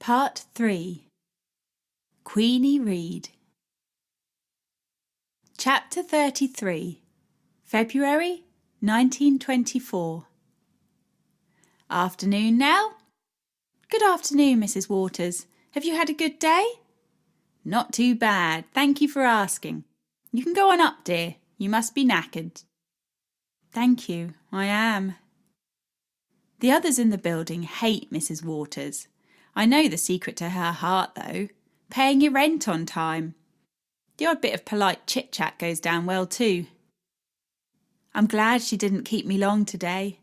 Part 3. Queenie Read. Chapter 33. February 1924. Afternoon, Nell. Good afternoon, Mrs. Waters. Have you had a good day? Not too bad, thank you for asking. You can go on up, dear. You must be knackered. Thank you, I am. The others in the building hate Mrs. Waters. I know the secret to her heart, though. Paying your rent on time. The odd bit of polite chit-chat goes down well, too. I'm glad she didn't keep me long today.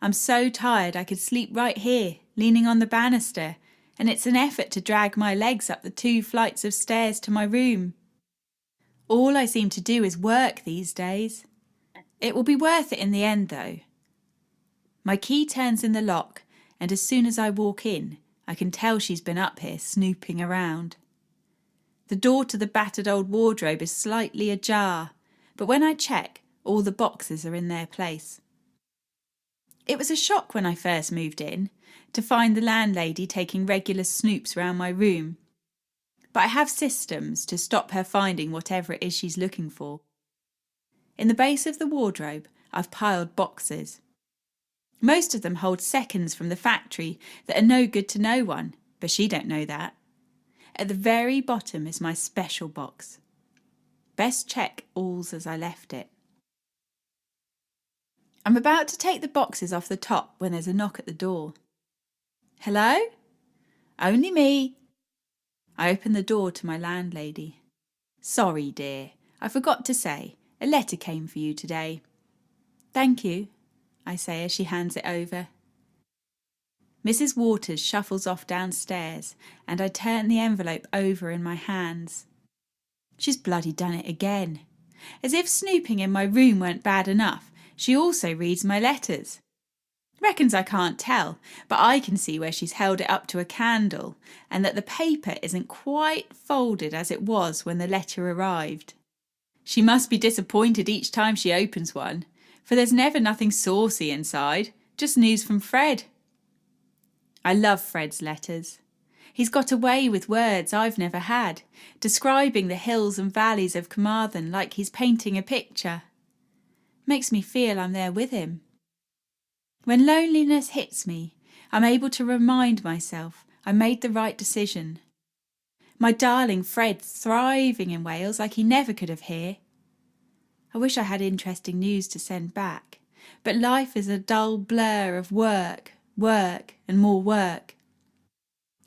I'm so tired I could sleep right here, leaning on the banister, and it's an effort to drag my legs up the 2 flights of stairs to my room. All I seem to do is work these days. It will be worth it in the end, though. My key turns in the lock, and as soon as I walk in, I can tell she's been up here snooping around. The door to the battered old wardrobe is slightly ajar, but when I check, all the boxes are in their place. It was a shock when I first moved in, to find the landlady taking regular snoops round my room. But I have systems to stop her finding whatever it is she's looking for. In the base of the wardrobe, I've piled boxes. Most of them hold seconds from the factory that are no good to no one, but she don't know that. At the very bottom is my special box. Best check all's as I left it. I'm about to take the boxes off the top when there's a knock at the door. Hello? Only me. I open the door to my landlady. Sorry, dear, I forgot to say, a letter came for you today. Thank you, I say as she hands it over. Mrs. Waters shuffles off downstairs, and I turn the envelope over in my hands. She's bloody done it again. As if snooping in my room weren't bad enough, she also reads my letters. Reckons I can't tell, but I can see where she's held it up to a candle, and that the paper isn't quite folded as it was when the letter arrived. She must be disappointed each time she opens one, for there's never nothing saucy inside, just news from Fred. I love Fred's letters. He's got a way with words I've never had, describing the hills and valleys of Carmarthen like he's painting a picture. Makes me feel I'm there with him. When loneliness hits me, I'm able to remind myself I made the right decision. My darling Fred's thriving in Wales like he never could have here. I wish I had interesting news to send back, but life is a dull blur of work, and more work.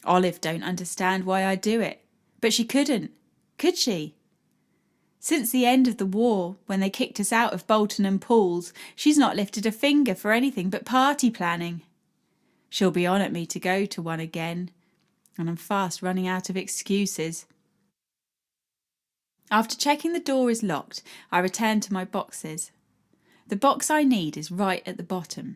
Olive don't understand why I do it, but she couldn't, could she? Since the end of the war, when they kicked us out of Bolton and Paul's, she's not lifted a finger for anything but party planning. She'll be on at me to go to one again, and I'm fast running out of excuses. After checking the door is locked, I return to my boxes. The box I need is right at the bottom.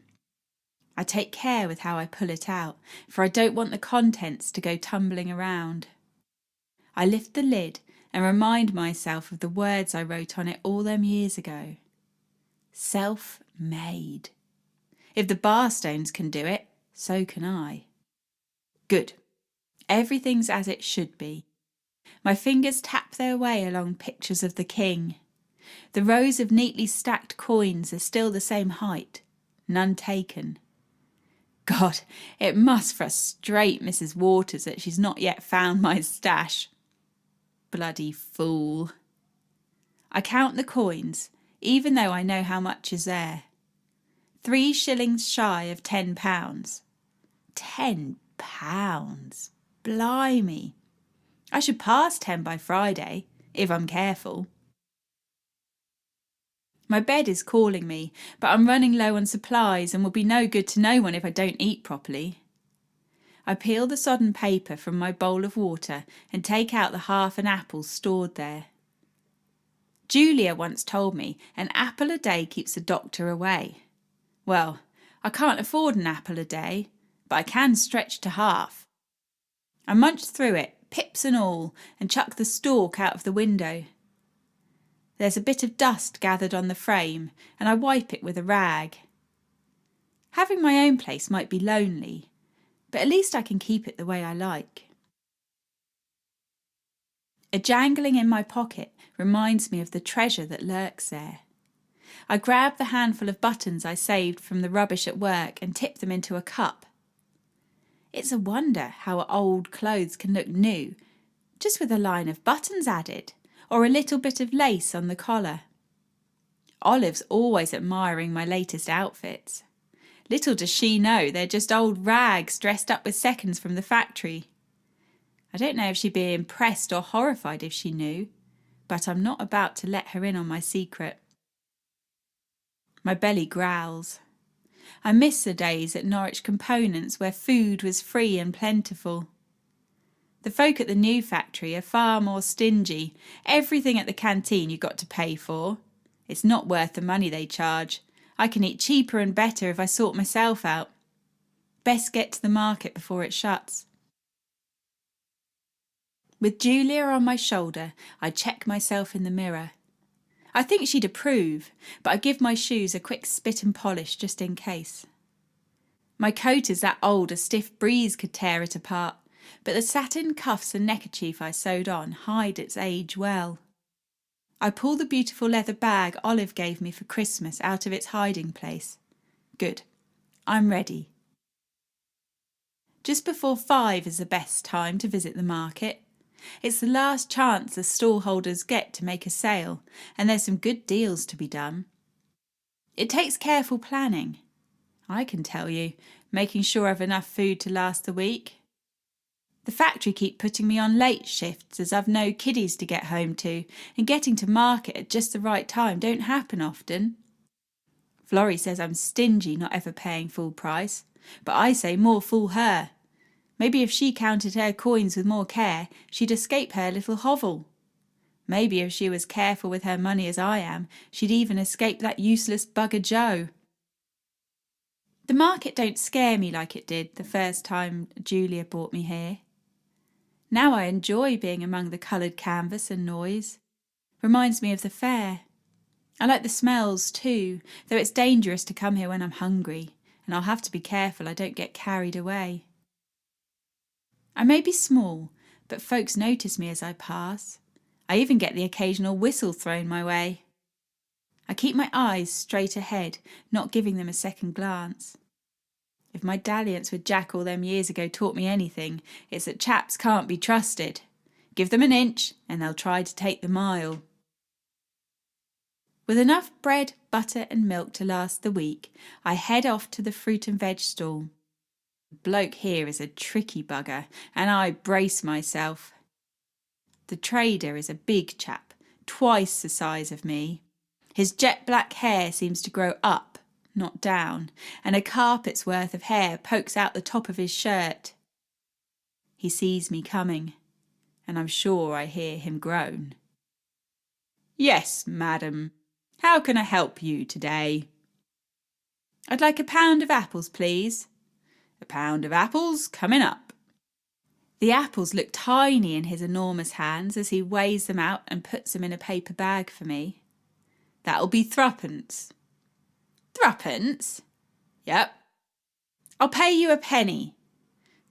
I take care with how I pull it out, for I don't want the contents to go tumbling around. I lift the lid and remind myself of the words I wrote on it all them years ago. Self-made. If the Barstones can do it, so can I. Good. Everything's as it should be. My fingers tap their way along pictures of the king. The rows of neatly stacked coins are still the same height, none taken. God, it must frustrate Mrs. Waters that she's not yet found my stash. Bloody fool. I count the coins, even though I know how much is there. 3 shillings shy of £10. £10? Blimey. I should pass 10 by Friday, if I'm careful. My bed is calling me, but I'm running low on supplies and will be no good to no one if I don't eat properly. I peel the sodden paper from my bowl of water and take out the half an apple stored there. Julia once told me an apple a day keeps the doctor away. Well, I can't afford an apple a day, but I can stretch to half. I munch through it, pips and all, and chuck the stalk out of the window. There's a bit of dust gathered on the frame, and I wipe it with a rag. Having my own place might be lonely, but at least I can keep it the way I like. A jangling in my pocket reminds me of the treasure that lurks there. I grab the handful of buttons I saved from the rubbish at work and tip them into a cup. It's a wonder how old clothes can look new, just with a line of buttons added, or a little bit of lace on the collar. Olive's always admiring my latest outfits. Little does she know they're just old rags dressed up with seconds from the factory. I don't know if she'd be impressed or horrified if she knew, but I'm not about to let her in on my secret. My belly growls. I miss the days at Norwich Components where food was free and plentiful. The folk at the new factory are far more stingy. Everything at the canteen you've got to pay for. It's not worth the money they charge. I can eat cheaper and better if I sort myself out. Best get to the market before it shuts. With Julia on my shoulder, I check myself in the mirror. I think she'd approve, but I give my shoes a quick spit and polish just in case. My coat is that old a stiff breeze could tear it apart, but the satin cuffs and neckerchief I sewed on hide its age well. I pull the beautiful leather bag Olive gave me for Christmas out of its hiding place. Good. I'm ready. Just before 5 is the best time to visit the market. It's the last chance the stallholders get to make a sale, and there's some good deals to be done. It takes careful planning. I can tell you, making sure I've enough food to last the week. The factory keep putting me on late shifts as I've no kiddies to get home to, and getting to market at just the right time don't happen often. Florrie says I'm stingy not ever paying full price, but I say more fool her. Maybe if she counted her coins with more care, she'd escape her little hovel. Maybe if she was careful with her money as I am, she'd even escape that useless bugger Joe. The market don't scare me like it did the first time Julia brought me here. Now I enjoy being among the coloured canvas and noise. Reminds me of the fair. I like the smells too, though it's dangerous to come here when I'm hungry, and I'll have to be careful I don't get carried away. I may be small, but folks notice me as I pass. I even get the occasional whistle thrown my way. I keep my eyes straight ahead, not giving them a second glance. If my dalliance with Jack all them years ago taught me anything, it's that chaps can't be trusted. Give them an inch, and they'll try to take the mile. With enough bread, butter and milk to last the week, I head off to the fruit and veg stall. The bloke here is a tricky bugger, and I brace myself. The trader is a big chap, twice the size of me. His jet black hair seems to grow up, not down, and a carpet's worth of hair pokes out the top of his shirt. He sees me coming, and I'm sure I hear him groan. "Yes, madam. How can I help you today?" "I'd like a pound of apples, please." "A pound of apples coming up." The apples look tiny in his enormous hands as he weighs them out and puts them in a paper bag for me. "That'll be threepence." "Threepence?" "Yep." "I'll pay you a penny."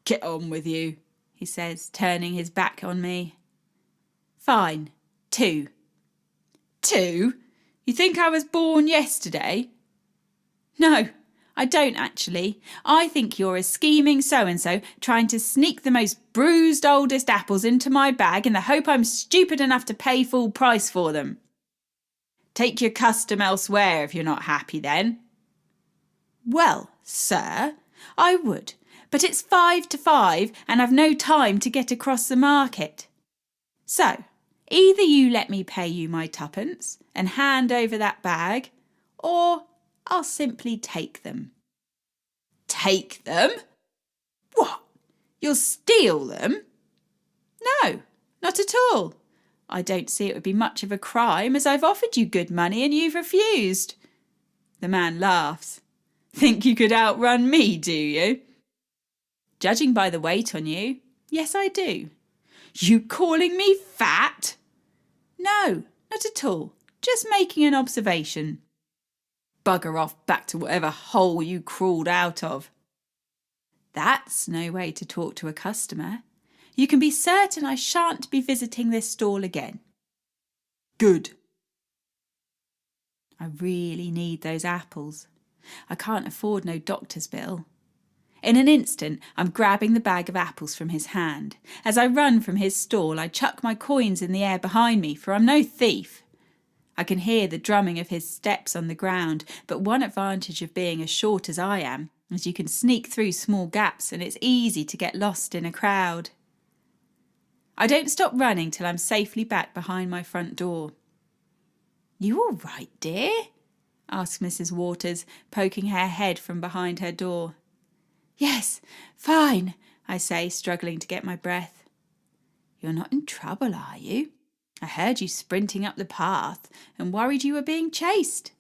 "Get on with you," he says, turning his back on me. "Fine. 2. "2? You think I was born yesterday?" "No, I don't actually. I think you're a scheming so-and-so trying to sneak the most bruised oldest apples into my bag in the hope I'm stupid enough to pay full price for them." "Take your custom elsewhere if you're not happy then." "Well, sir, I would, but it's 5 to 5 and I've no time to get across the market. So, either you let me pay you my tuppence and hand over that bag, or I'll simply take them." "Take them? What? You'll steal them?" "No, not at all. I don't see it would be much of a crime, as I've offered you good money and you've refused." The man laughs. "Think you could outrun me, do you?" "Judging by the weight on you, yes, I do." "You calling me fat?" "No, not at all. Just making an observation." "Bugger off back to whatever hole you crawled out of." That's no way to talk to a customer. You can be certain I shan't be visiting this stall again. Good. I really need those apples. I can't afford no doctor's bill. In an instant, I'm grabbing the bag of apples from his hand. As I run from his stall, I chuck my coins in the air behind me, for I'm no thief. I can hear the drumming of his steps on the ground, but one advantage of being as short as I am is you can sneak through small gaps and it's easy to get lost in a crowd. I don't stop running till I'm safely back behind my front door. You all right, dear? Asks Mrs. Waters, poking her head from behind her door. Yes, fine, I say, struggling to get my breath. You're not in trouble, are you? I heard you sprinting up the path and worried you were being chased.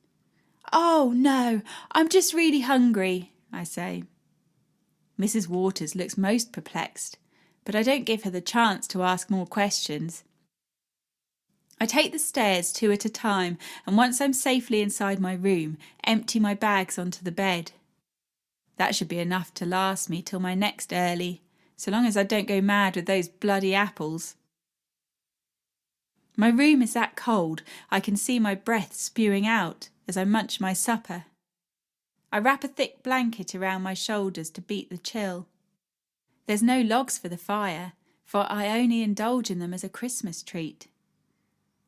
Oh, no, I'm just really hungry, I say. Mrs. Waters looks most perplexed, but I don't give her the chance to ask more questions. I take the stairs 2 at a time, and once I'm safely inside my room, empty my bags onto the bed. That should be enough to last me till my next early, so long as I don't go mad with those bloody apples. My room is that cold I can see my breath spewing out as I munch my supper. I wrap a thick blanket around my shoulders to beat the chill. There's no logs for the fire, for I only indulge in them as a Christmas treat.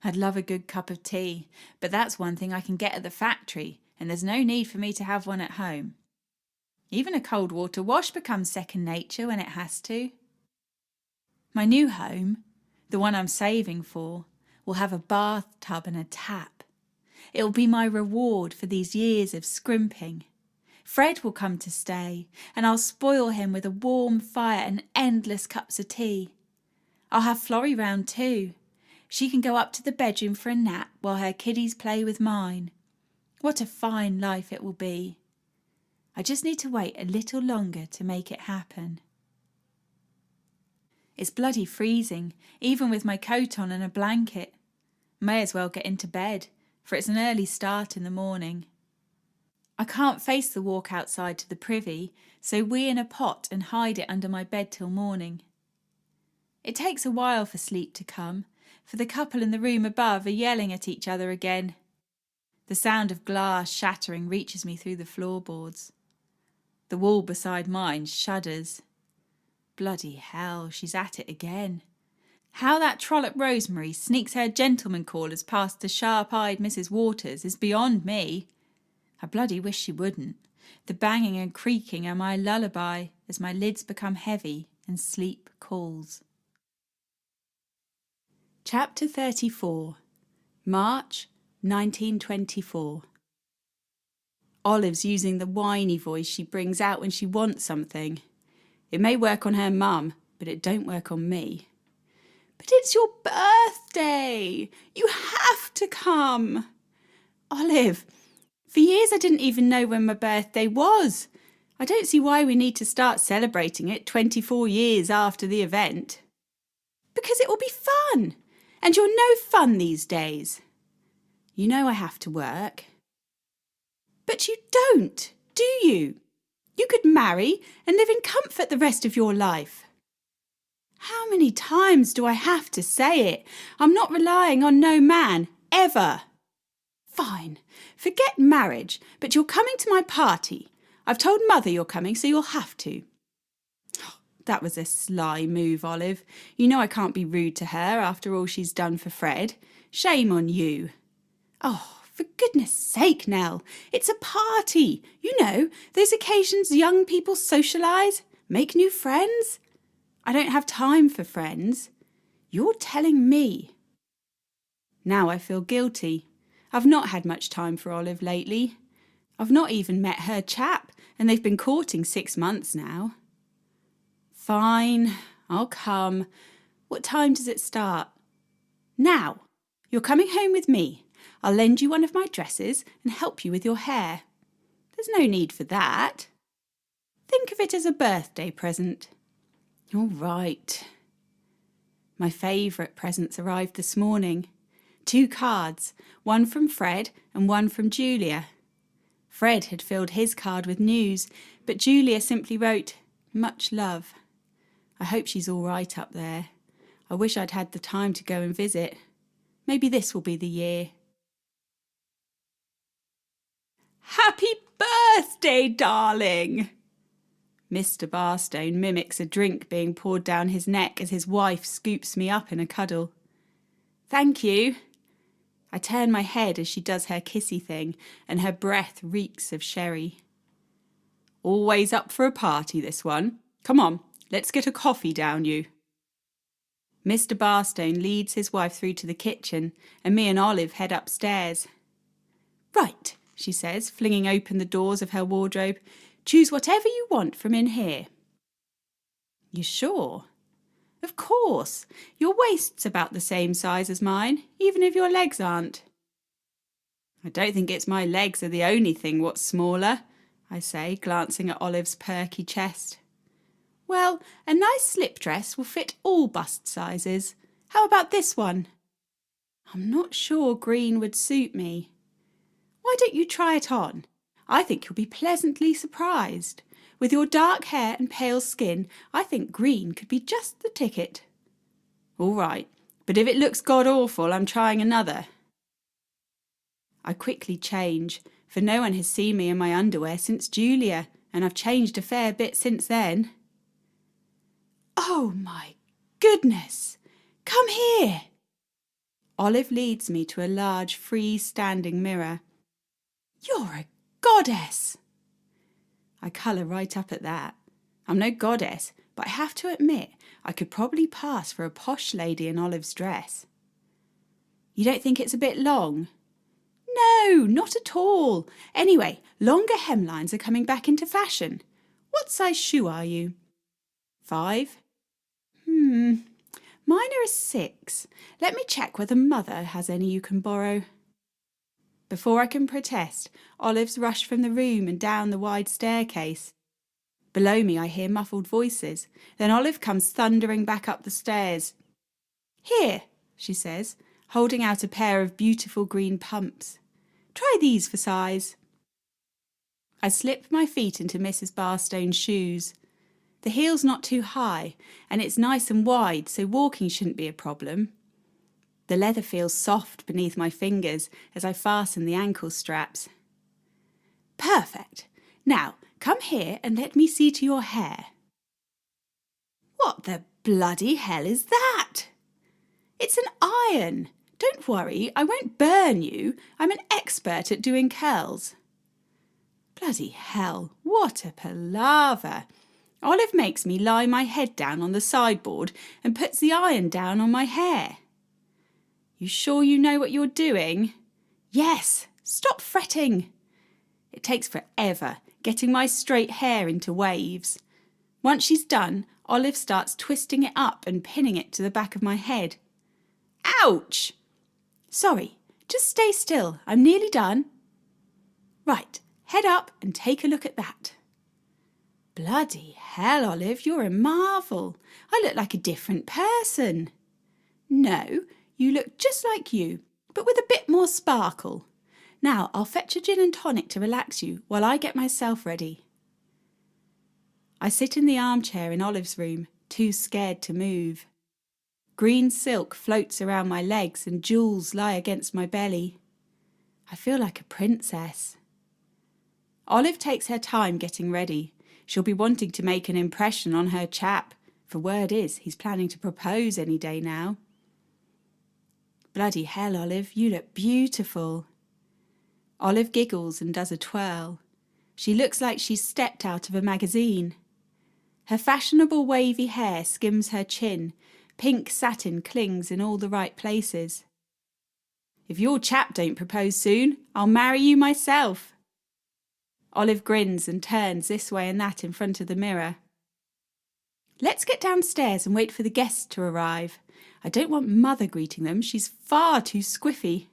I'd love a good cup of tea, but that's one thing I can get at the factory, and there's no need for me to have one at home. Even a cold water wash becomes second nature when it has to. My new home, the one I'm saving for, will have a bathtub and a tap. It will be my reward for these years of scrimping. Fred will come to stay, and I'll spoil him with a warm fire and endless cups of tea. I'll have Florrie round too. She can go up to the bedroom for a nap while her kiddies play with mine. What a fine life it will be. I just need to wait a little longer to make it happen. It's bloody freezing, even with my coat on and a blanket. May as well get into bed, for it's an early start in the morning. I can't face the walk outside to the privy, so wee in a pot and hide it under my bed till morning. It takes a while for sleep to come, for the couple in the room above are yelling at each other again. The sound of glass shattering reaches me through the floorboards. The wall beside mine shudders. Bloody hell, she's at it again. How that trollop Rosemary sneaks her gentleman callers past the sharp-eyed Mrs. Waters is beyond me. I bloody wish she wouldn't. The banging and creaking are my lullaby as my lids become heavy and sleep calls. Chapter 34. March 1924. Olive's using the whiny voice she brings out when she wants something. It may work on her mum, but it don't work on me. But it's your birthday! You have to come! Olive, for years I didn't even know when my birthday was. I don't see why we need to start celebrating it 24 years after the event. Because it will be fun, and you're no fun these days. You know I have to work. But you don't, do you? You could marry and live in comfort the rest of your life. How many times do I have to say it? I'm not relying on no man, ever. Fine, forget marriage, but you're coming to my party. I've told Mother you're coming, so you'll have to. That was a sly move, Olive. You know I can't be rude to her after all she's done for Fred. Shame on you. Oh, for goodness sake, Nell, it's a party. You know, those occasions young people socialise, make new friends. I don't have time for friends. You're telling me. Now I feel guilty. I've not had much time for Olive lately. I've not even met her chap, and they've been courting 6 months now. Fine, I'll come. What time does it start? Now, you're coming home with me. I'll lend you one of my dresses and help you with your hair. There's no need for that. Think of it as a birthday present. All right. My favourite presents arrived this morning. 2 cards, one from Fred and one from Julia. Fred had filled his card with news, but Julia simply wrote, Much love. I hope she's all right up there. I wish I'd had the time to go and visit. Maybe this will be the year. Happy birthday, darling! Mr. Barstone mimics a drink being poured down his neck as his wife scoops me up in a cuddle. Thank you. I turn my head as she does her kissy thing, and her breath reeks of sherry. Always up for a party, this one. Come on, let's get a coffee down you. Mr. Barstone leads his wife through to the kitchen, and me and Olive head upstairs. Right, she says, flinging open the doors of her wardrobe. Choose whatever you want from in here. You sure? Of course. Your waist's about the same size as mine, even if your legs aren't. I don't think it's my legs are the only thing what's smaller, I say, glancing at Olive's perky chest. Well, a nice slip dress will fit all bust sizes. How about this one? I'm not sure green would suit me. Why don't you try it on? I think you'll be pleasantly surprised. With your dark hair and pale skin, I think green could be just the ticket. All right, but if it looks god-awful, I'm trying another. I quickly change, for no one has seen me in my underwear since Julia, and I've changed a fair bit since then. Oh my goodness! Come here! Olive leads me to a large free-standing mirror. You're a goddess! I colour right up at that. I'm no goddess, but I have to admit I could probably pass for a posh lady in Olive's dress. You don't think it's a bit long? No, not at all. Anyway, longer hemlines are coming back into fashion. What size shoe are you? 5? Mine are a 6. Let me check whether Mother has any you can borrow. Before I can protest, Olive's rushed from the room and down the wide staircase. Below me I hear muffled voices. Then Olive comes thundering back up the stairs. Here, she says, holding out a pair of beautiful green pumps. Try these for size. I slip my feet into Mrs. Barstone's shoes. The heel's not too high, and it's nice and wide, so walking shouldn't be a problem. The leather feels soft beneath my fingers as I fasten the ankle straps. Perfect. Now, come here and let me see to your hair. What the bloody hell is that? It's an iron. Don't worry, I won't burn you. I'm an expert at doing curls. Bloody hell, what a palaver. Olive makes me lie my head down on the sideboard and puts the iron down on my hair. You sure you know what you're doing? Yes, stop fretting. It takes forever getting my straight hair into waves. Once she's done, Olive starts twisting it up and pinning it to the back of my head. Ouch! Sorry, just stay still. I'm nearly done. Right, head up and take a look at that. Bloody hell, Olive, you're a marvel. I look like a different person. No, you look just like you, but with a bit more sparkle. Now I'll fetch a gin and tonic to relax you while I get myself ready. I sit in the armchair in Olive's room, too scared to move. Green silk floats around my legs and jewels lie against my belly. I feel like a princess. Olive takes her time getting ready. She'll be wanting to make an impression on her chap, for word is he's planning to propose any day now. Bloody hell, Olive, you look beautiful. Olive giggles and does a twirl. She looks like she's stepped out of a magazine. Her fashionable wavy hair skims her chin. Pink satin clings in all the right places. If your chap don't propose soon, I'll marry you myself. Olive grins and turns this way and that in front of the mirror. Let's get downstairs and wait for the guests to arrive. I don't want Mother greeting them. She's far too squiffy.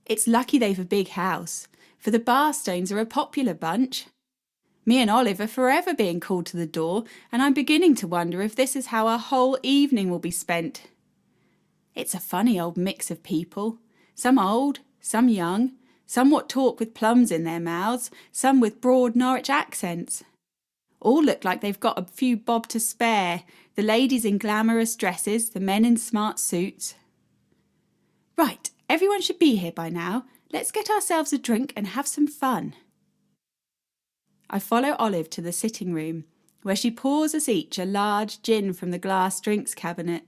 It's lucky they've a big house, for the Barstones are a popular bunch. Me and Olive are forever being called to the door, and I'm beginning to wonder if this is how our whole evening will be spent. It's a funny old mix of people. Some old, some young, some what talk with plums in their mouths, some with broad Norwich accents. All look like they've got a few bob to spare. The ladies in glamorous dresses, the men in smart suits. Right, everyone should be here by now. Let's get ourselves a drink and have some fun. I follow Olive to the sitting room, where she pours us each a large gin from the glass drinks cabinet.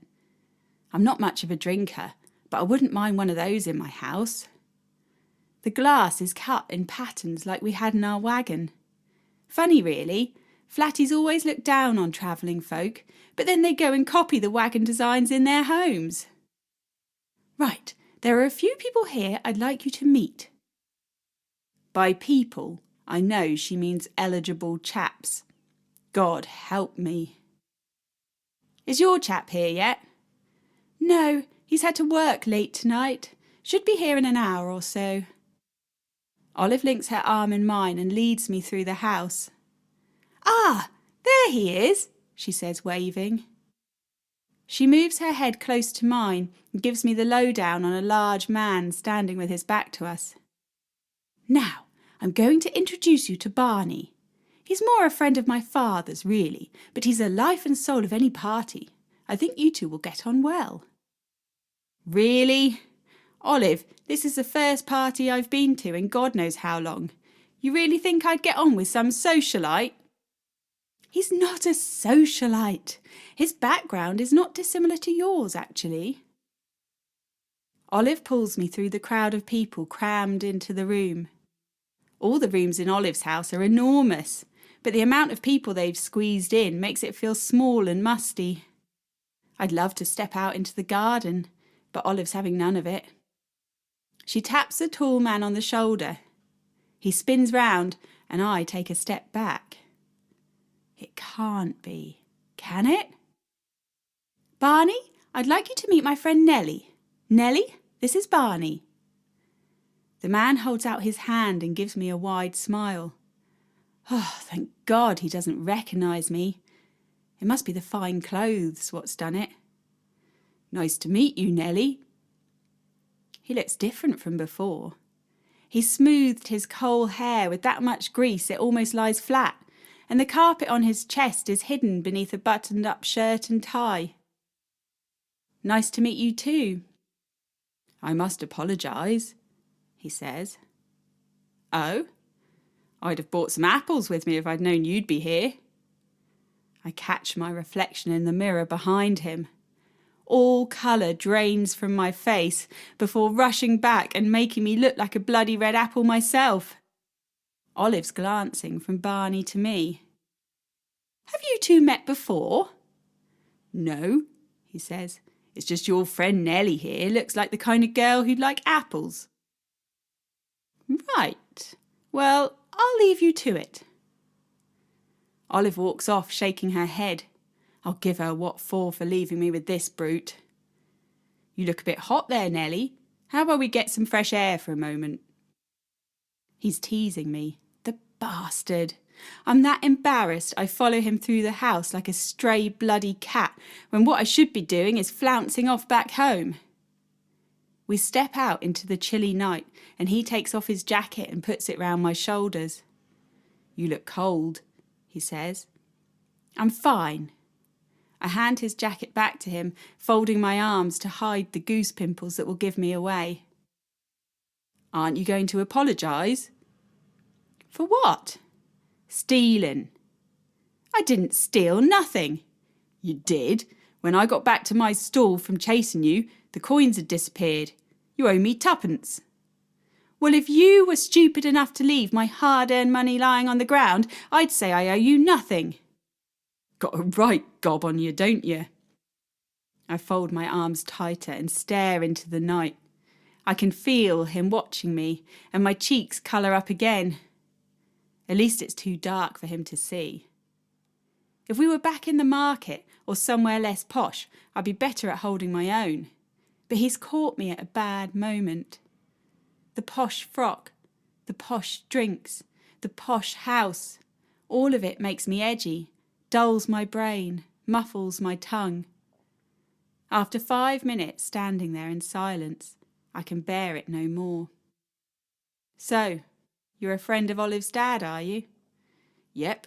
I'm not much of a drinker, but I wouldn't mind one of those in my house. The glass is cut in patterns like we had in our wagon. Funny really, flatties always look down on travelling folk, but then they go and copy the wagon designs in their homes. Right, there are a few people here I'd like you to meet. By people, I know she means eligible chaps. God help me. Is your chap here yet? No, he's had to work late tonight. Should be here in an hour or so. Olive links her arm in mine and leads me through the house. Ah, there he is, she says, waving. She moves her head close to mine and gives me the lowdown on a large man standing with his back to us. Now, I'm going to introduce you to Barney. He's more a friend of my father's, really, but he's the life and soul of any party. I think you two will get on well. Really? Olive, this is the first party I've been to in God knows how long. You really think I'd get on with some socialite? He's not a socialite. His background is not dissimilar to yours, actually. Olive pulls me through the crowd of people crammed into the room. All the rooms in Olive's house are enormous, but the amount of people they've squeezed in makes it feel small and musty. I'd love to step out into the garden, but Olive's having none of it. She taps the tall man on the shoulder. He spins round and I take a step back. It can't be, can it? Barney, I'd like you to meet my friend Nellie. Nellie, this is Barney. The man holds out his hand and gives me a wide smile. Oh, thank God he doesn't recognise me. It must be the fine clothes what's done it. Nice to meet you, Nellie. He looks different from before. He's smoothed his coal hair with that much grease it almost lies flat, and the carpet on his chest is hidden beneath a buttoned-up shirt and tie. Nice to meet you too. I must apologise, he says. Oh? I'd have brought some apples with me if I'd known you'd be here. I catch my reflection in the mirror behind him. All colour drains from my face before rushing back and making me look like a bloody red apple myself. Olive's glancing from Barney to me. Have you two met before? No, he says. It's just your friend Nellie here looks like the kind of girl who'd like apples. Right. Well, I'll leave you to it. Olive walks off, shaking her head. I'll give her what for leaving me with this brute. You look a bit hot there, Nellie. How about we get some fresh air for a moment? He's teasing me. The bastard. I'm that embarrassed I follow him through the house like a stray bloody cat when what I should be doing is flouncing off back home. We step out into the chilly night and he takes off his jacket and puts it round my shoulders. You look cold, he says. I'm fine. I hand his jacket back to him, folding my arms to hide the goose pimples that will give me away. Aren't you going to apologise? For what? Stealing. I didn't steal nothing. You did. When I got back to my stall from chasing you, the coins had disappeared. You owe me twopence. Well, if you were stupid enough to leave my hard-earned money lying on the ground, I'd say I owe you nothing. Got a right gob on you, don't you? I fold my arms tighter and stare into the night. I can feel him watching me, and my cheeks colour up again. At least it's too dark for him to see. If we were back in the market or somewhere less posh, I'd be better at holding my own. But he's caught me at a bad moment. The posh frock, the posh drinks, the posh house, all of it makes me edgy, dulls my brain, muffles my tongue. After 5 minutes standing there in silence, I can bear it no more. So, you're a friend of Olive's dad, are you? Yep.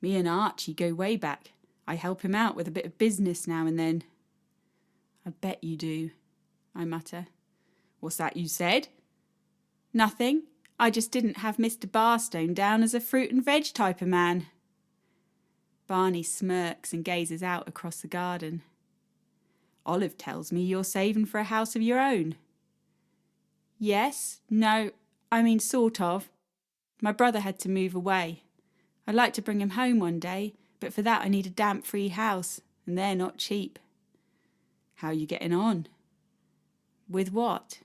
Me and Archie go way back. I help him out with a bit of business now and then. I bet you do, I mutter. What's that you said? Nothing. I just didn't have Mr. Barstone down as a fruit and veg type of man. Barney smirks and gazes out across the garden. Olive tells me you're saving for a house of your own. Yes, no, I mean sort of. My brother had to move away. I'd like to bring him home one day, but for that I need a damp-free house, and they're not cheap. How are you getting on? With what?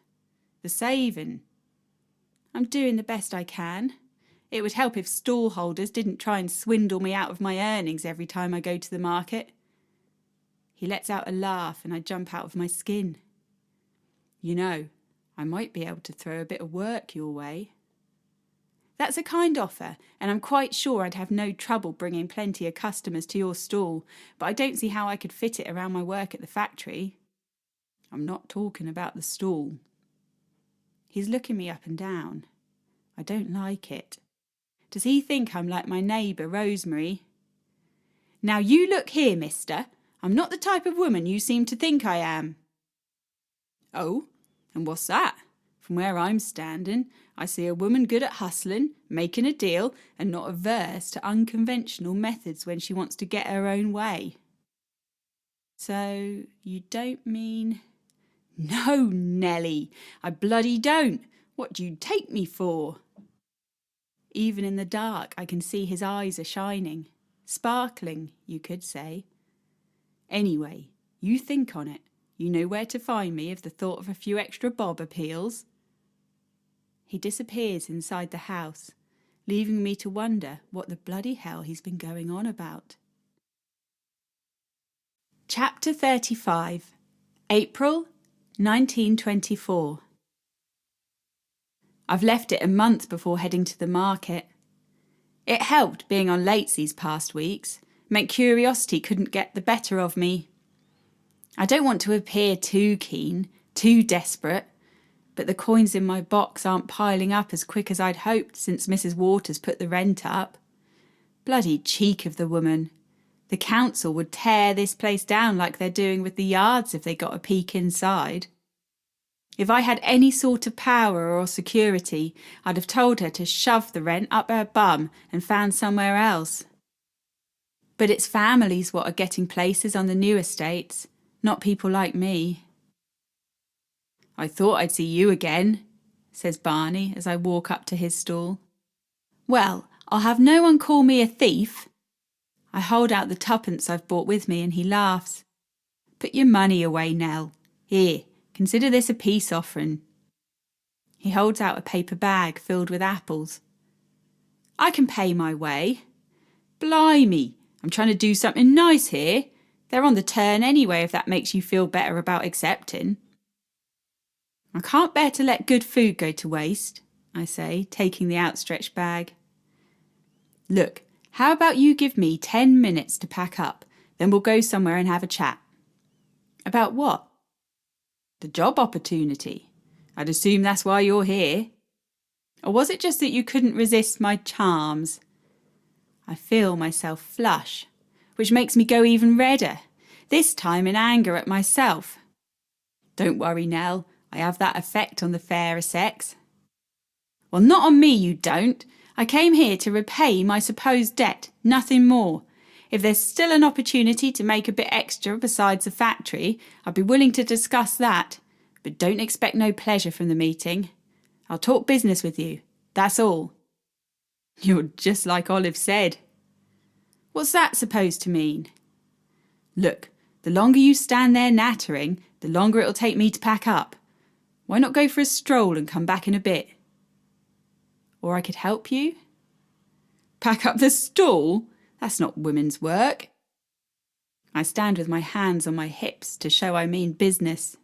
The saving. I'm doing the best I can. It would help if stall holders didn't try and swindle me out of my earnings every time I go to the market. He lets out a laugh and I jump out of my skin. You know, I might be able to throw a bit of work your way. That's a kind offer, and I'm quite sure I'd have no trouble bringing plenty of customers to your stall, but I don't see how I could fit it around my work at the factory. I'm not talking about the stall. He's looking me up and down. I don't like it. Does he think I'm like my neighbour, Rosemary? Now you look here, mister. I'm not the type of woman you seem to think I am. Oh, and what's that? From where I'm standing, I see a woman good at hustling, making a deal, and not averse to unconventional methods when she wants to get her own way. So, you don't mean... No, Nellie, I bloody don't. What do you take me for? Even in the dark, I can see his eyes are shining. Sparkling, you could say. Anyway, you think on it. You know where to find me if the thought of a few extra bob appeals. He disappears inside the house, leaving me to wonder what the bloody hell he's been going on about. Chapter 35. April 1924. I've left it a month before heading to the market. It helped being on lates these past weeks, meant curiosity couldn't get the better of me. I don't want to appear too keen, too desperate, but the coins in my box aren't piling up as quick as I'd hoped since Mrs. Waters put the rent up. Bloody cheek of the woman. The council would tear this place down like they're doing with the yards if they got a peek inside. If I had any sort of power or security, I'd have told her to shove the rent up her bum and found somewhere else. But it's families what are getting places on the new estates, not people like me. I thought I'd see you again, says Barney as I walk up to his stall. Well, I'll have no one call me a thief. I hold out the twopence I've brought with me and he laughs. Put your money away, Nell. Here, consider this a peace offering. He holds out a paper bag filled with apples. I can pay my way. Blimey, I'm trying to do something nice here. They're on the turn anyway if that makes you feel better about accepting. I can't bear to let good food go to waste, I say, taking the outstretched bag. Look, how about you give me 10 minutes to pack up, then we'll go somewhere and have a chat. About what? The job opportunity. I'd assume that's why you're here. Or was it just that you couldn't resist my charms? I feel myself flush, which makes me go even redder, this time in anger at myself. Don't worry, Nell, I have that effect on the fairer sex. Well, not on me, you don't. I came here to repay my supposed debt, nothing more. If there's still an opportunity to make a bit extra besides the factory, I'd be willing to discuss that, but don't expect no pleasure from the meeting. I'll talk business with you, that's all. You're just like Olive said. What's that supposed to mean? Look, the longer you stand there nattering, the longer it'll take me to pack up. Why not go for a stroll and come back in a bit? Or I could help you? Pack up the stall? That's not women's work. I stand with my hands on my hips to show I mean business.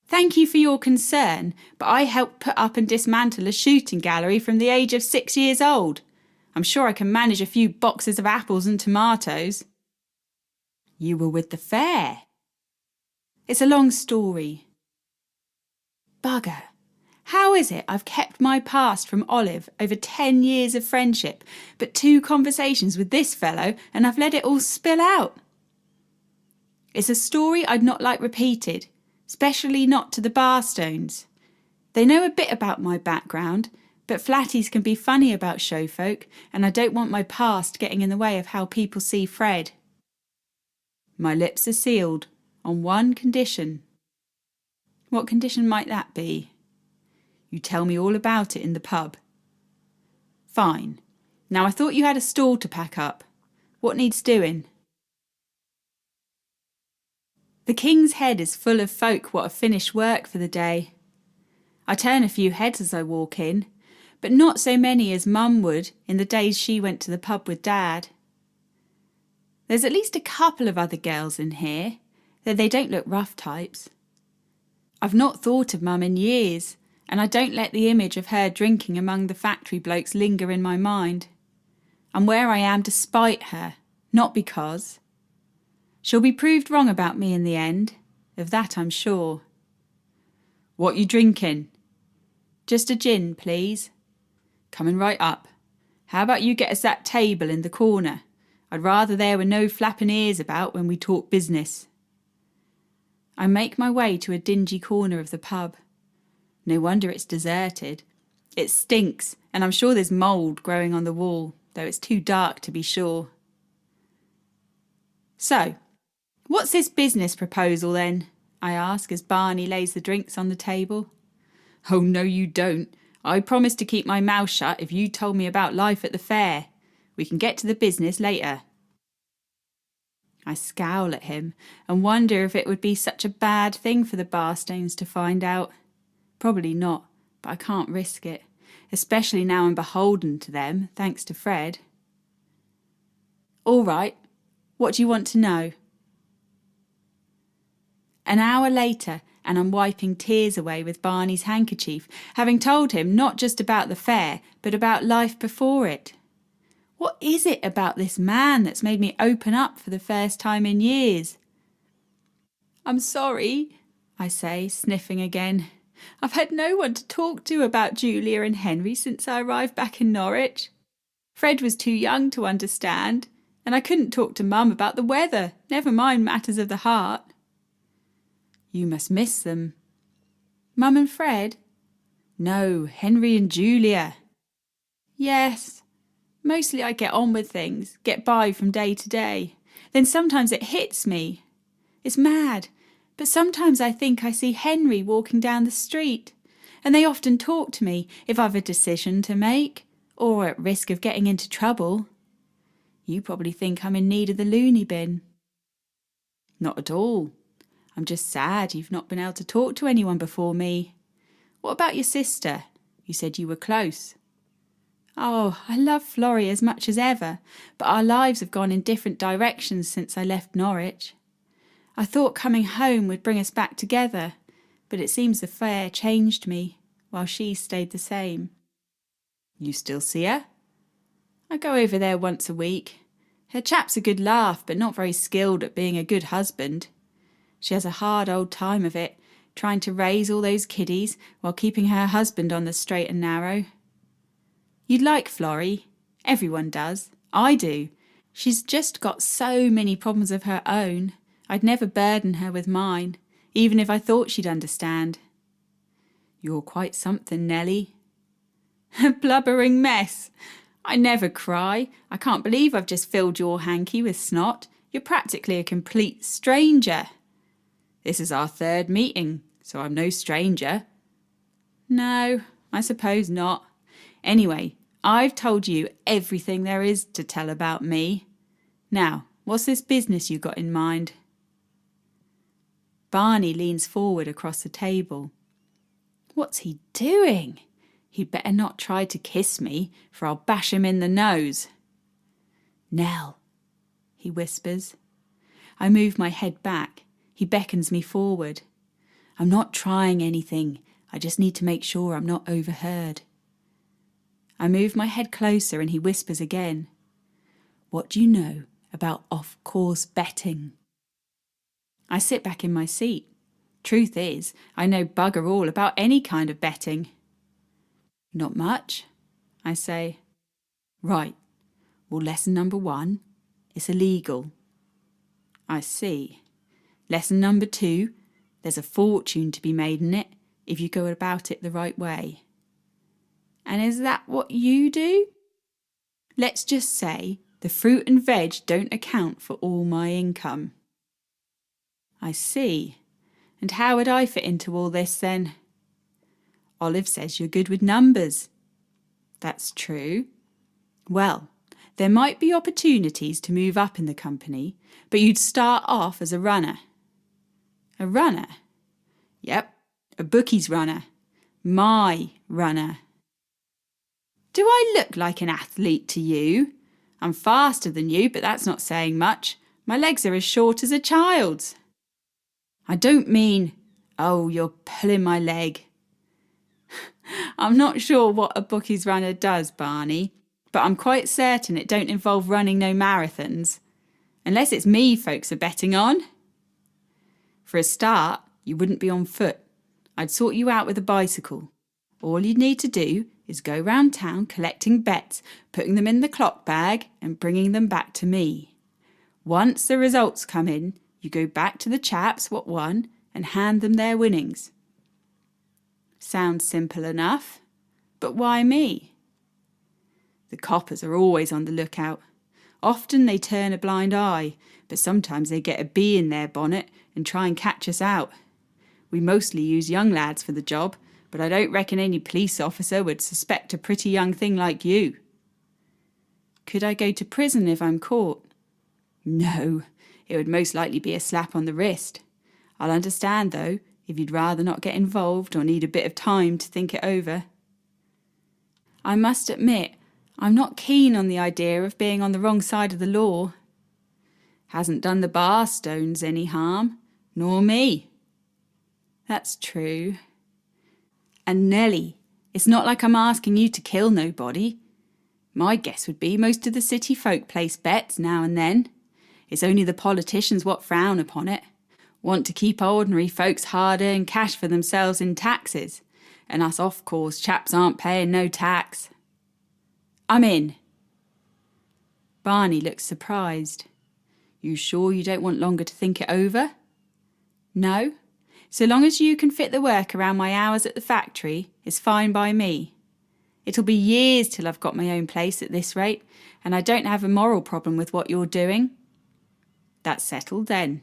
Thank you for your concern, but I helped put up and dismantle a shooting gallery from the age of 6 years old. I'm sure I can manage a few boxes of apples and tomatoes. You were with the fair. It's a long story. Bugger. How is it I've kept my past from Olive over 10 years of friendship, but 2 conversations with this fellow and I've let it all spill out? It's a story I'd not like repeated, especially not to the Barstones. They know a bit about my background, but flatties can be funny about showfolk, and I don't want my past getting in the way of how people see Fred. My lips are sealed, on one condition. What condition might that be? You tell me all about it in the pub. Fine. Now I thought you had a stall to pack up. What needs doing? The King's Head is full of folk what have finished work for the day. I turn a few heads as I walk in, but not so many as Mum would in the days she went to the pub with Dad. There's at least a couple of other girls in here, though they don't look rough types. I've not thought of Mum in years, and I don't let the image of her drinking among the factory blokes linger in my mind. I'm where I am despite her, not because. She'll be proved wrong about me in the end, of that I'm sure. What you drinking? Just a gin, please. Coming right up. How about you get us that table in the corner? I'd rather there were no flapping ears about when we talk business. I make my way to a dingy corner of the pub. No wonder it's deserted. It stinks, and I'm sure there's mould growing on the wall, though it's too dark to be sure. So, what's this business proposal then? I ask as Barney lays the drinks on the table. Oh, no you don't. I promised to keep my mouth shut if you told me about life at the fair. We can get to the business later. I scowl at him and wonder if it would be such a bad thing for the Barstones to find out. Probably not, but I can't risk it, especially now I'm beholden to them, thanks to Fred. All right, what do you want to know? An hour later, and I'm wiping tears away with Barney's handkerchief, having told him not just about the fair, but about life before it. What is it about this man that's made me open up for the first time in years? I'm sorry, I say, sniffing again. I've had no one to talk to about Julia and Henry since I arrived back in Norwich. Fred was too young to understand, and I couldn't talk to Mum about the weather, never mind matters of the heart. You must miss them. Mum and Fred? No, Henry and Julia. Yes. Mostly I get on with things, get by from day to day. Then sometimes it hits me. It's mad, but sometimes I think I see Henry walking down the street, and they often talk to me if I've a decision to make, or at risk of getting into trouble. You probably think I'm in need of the loony bin. Not at all. I'm just sad you've not been able to talk to anyone before me. What about your sister? You said you were close. Oh, I love Florrie as much as ever, but our lives have gone in different directions since I left Norwich. I thought coming home would bring us back together, but it seems the fair changed me, while she stayed the same. You still see her? I go over there once a week. Her chap's a good laugh, but not very skilled at being a good husband. She has a hard old time of it, trying to raise all those kiddies while keeping her husband on the straight and narrow. You'd like Florrie. Everyone does. I do. She's just got so many problems of her own. I'd never burden her with mine, even if I thought she'd understand. You're quite something, Nellie. A blubbering mess. I never cry. I can't believe I've just filled your hanky with snot. You're practically a complete stranger. This is our 3rd meeting, so I'm no stranger. No, I suppose not. Anyway, I've told you everything there is to tell about me. Now, what's this business you got in mind? Barney leans forward across the table. What's he doing? He'd better not try to kiss me, for I'll bash him in the nose. Nell, he whispers. I move my head back. He beckons me forward. I'm not trying anything. I just need to make sure I'm not overheard. I move my head closer and he whispers again. What do you know about off-course betting? I sit back in my seat. Truth is, I know bugger all about any kind of betting. Not much, I say. Right, well, lesson number 1, it's illegal. I see. Lesson number 2, there's a fortune to be made in it if you go about it the right way. And is that what you do? Let's just say the fruit and veg don't account for all my income. I see. And how would I fit into all this then? Olive says you're good with numbers. That's true. Well, there might be opportunities to move up in the company, but you'd start off as a runner. A runner? Yep, a bookie's runner. My runner. Do I look like an athlete to you? I'm faster than you, but that's not saying much. My legs are as short as a child's. I don't mean, oh, you're pulling my leg. I'm not sure what a bookie's runner does, Barney, but I'm quite certain it don't involve running no marathons. Unless it's me folks are betting on. For a start, you wouldn't be on foot. I'd sort you out with a bicycle. All you'd need to do is go round town collecting bets, putting them in the clock bag and bringing them back to me. Once the results come in, you go back to the chaps what won and hand them their winnings. Sounds simple enough, but why me? The coppers are always on the lookout. Often they turn a blind eye, but sometimes they get a bee in their bonnet and try and catch us out. We mostly use young lads for the job, but I don't reckon any police officer would suspect a pretty young thing like you. Could I go to prison if I'm caught? No, it would most likely be a slap on the wrist. I'll understand, though, if you'd rather not get involved or need a bit of time to think it over. I must admit, I'm not keen on the idea of being on the wrong side of the law. Hasn't done the Barstones any harm, nor me. That's true. And Nellie, it's not like I'm asking you to kill nobody. My guess would be most of the city folk place bets now and then. It's only the politicians what frown upon it, want to keep ordinary folks hard-earned cash for themselves in taxes, and us off-course chaps aren't paying no tax. I'm in. Barney looks surprised. You sure you don't want longer to think it over? No? So long as you can fit the work around my hours at the factory, it's fine by me. It'll be years till I've got my own place at this rate, and I don't have a moral problem with what you're doing. That's settled then.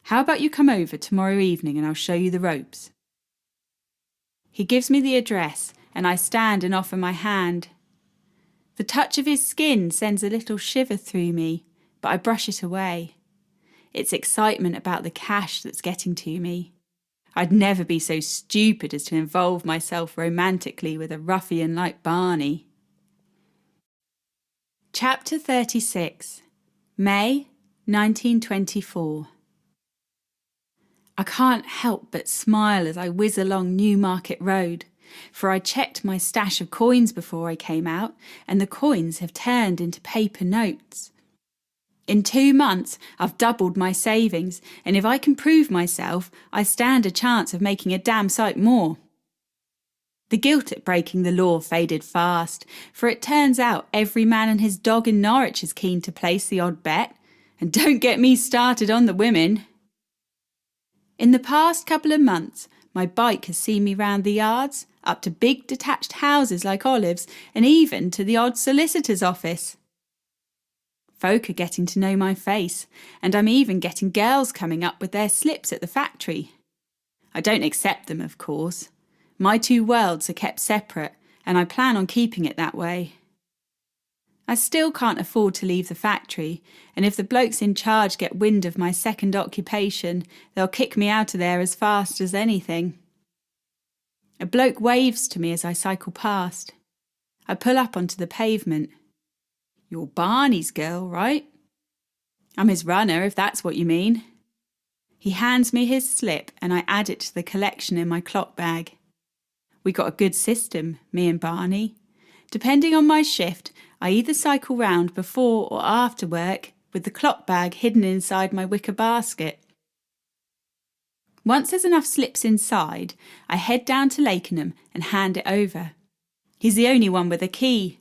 How about you come over tomorrow evening and I'll show you the ropes? He gives me the address and I stand and offer my hand. The touch of his skin sends a little shiver through me, but I brush it away. It's excitement about the cash that's getting to me. I'd never be so stupid as to involve myself romantically with a ruffian like Barney. Chapter 36. May 1924. I can't help but smile as I whiz along Newmarket Road, for I checked my stash of coins before I came out, and the coins have turned into paper notes. In 2 months, I've doubled my savings, and if I can prove myself, I stand a chance of making a damn sight more. The guilt at breaking the law faded fast, for it turns out every man and his dog in Norwich is keen to place the odd bet, and don't get me started on the women. In the past couple of months, my bike has seen me round the yards, up to big detached houses like Olive's, and even to the odd solicitor's office. Folk are getting to know my face, and I'm even getting girls coming up with their slips at the factory. I don't accept them, of course. My 2 worlds are kept separate, and I plan on keeping it that way. I still can't afford to leave the factory, and if the blokes in charge get wind of my second occupation, they'll kick me out of there as fast as anything. A bloke waves to me as I cycle past. I pull up onto the pavement. You're Barney's girl, right? I'm his runner, if that's what you mean. He hands me his slip and I add it to the collection in my clock bag. We got a good system, me and Barney. Depending on my shift, I either cycle round before or after work with the clock bag hidden inside my wicker basket. Once there's enough slips inside, I head down to Lakenham and hand it over. He's the only one with a key.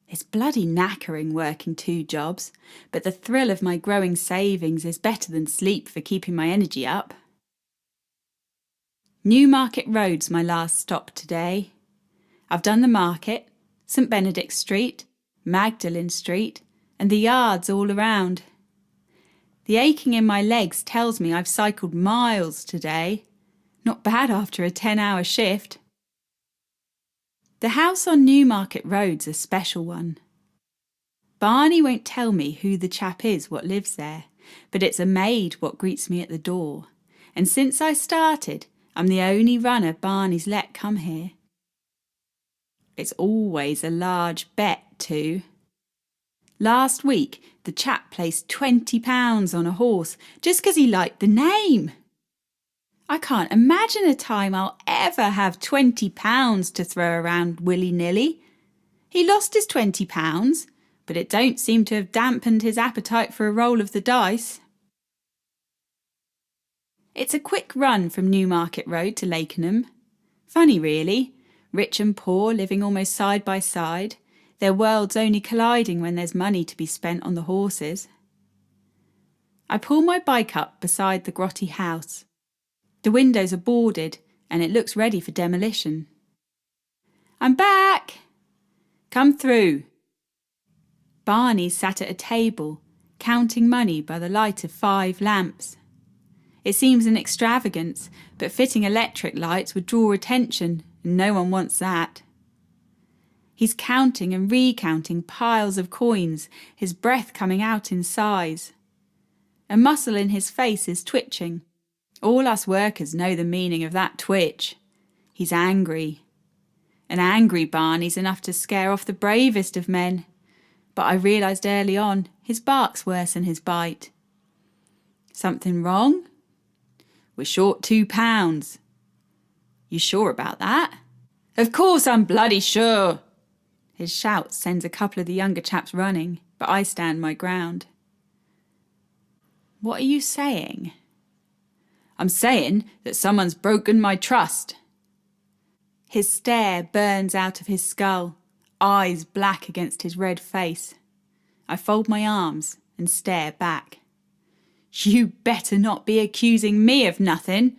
It's bloody knackering working 2 jobs, but the thrill of my growing savings is better than sleep for keeping my energy up. Newmarket Road's my last stop today. I've done the market, St Benedict Street, Magdalen Street, and the yards all around. The aching in my legs tells me I've cycled miles today. Not bad after a 10-hour shift. The house on Newmarket Road's a special one. Barney won't tell me who the chap is what lives there, but it's a maid what greets me at the door, and since I started, I'm the only runner Barney's let come here. It's always a large bet too. Last week, the chap placed £20 on a horse just 'cause he liked the name. I can't imagine a time I'll ever have £20 to throw around willy-nilly. He lost his £20, but it don't seem to have dampened his appetite for a roll of the dice. It's a quick run from Newmarket Road to Lakenham. Funny really, rich and poor living almost side by side, their worlds only colliding when there's money to be spent on the horses. I pull my bike up beside the grotty house. The windows are boarded and it looks ready for demolition. I'm back! Come through. Barney's sat at a table, counting money by the light of 5 lamps. It seems an extravagance, but fitting electric lights would draw attention, and no one wants that. He's counting and recounting piles of coins, his breath coming out in sighs. A muscle in his face is twitching. All us workers know the meaning of that twitch. He's angry. An angry Barney's enough to scare off the bravest of men. But I realised early on, his bark's worse than his bite. Something wrong? We're short £2. You sure about that? Of course I'm bloody sure. His shout sends a couple of the younger chaps running, but I stand my ground. What are you saying? I'm saying that someone's broken my trust. His stare burns out of his skull, eyes black against his red face. I fold my arms and stare back. You better not be accusing me of nothing.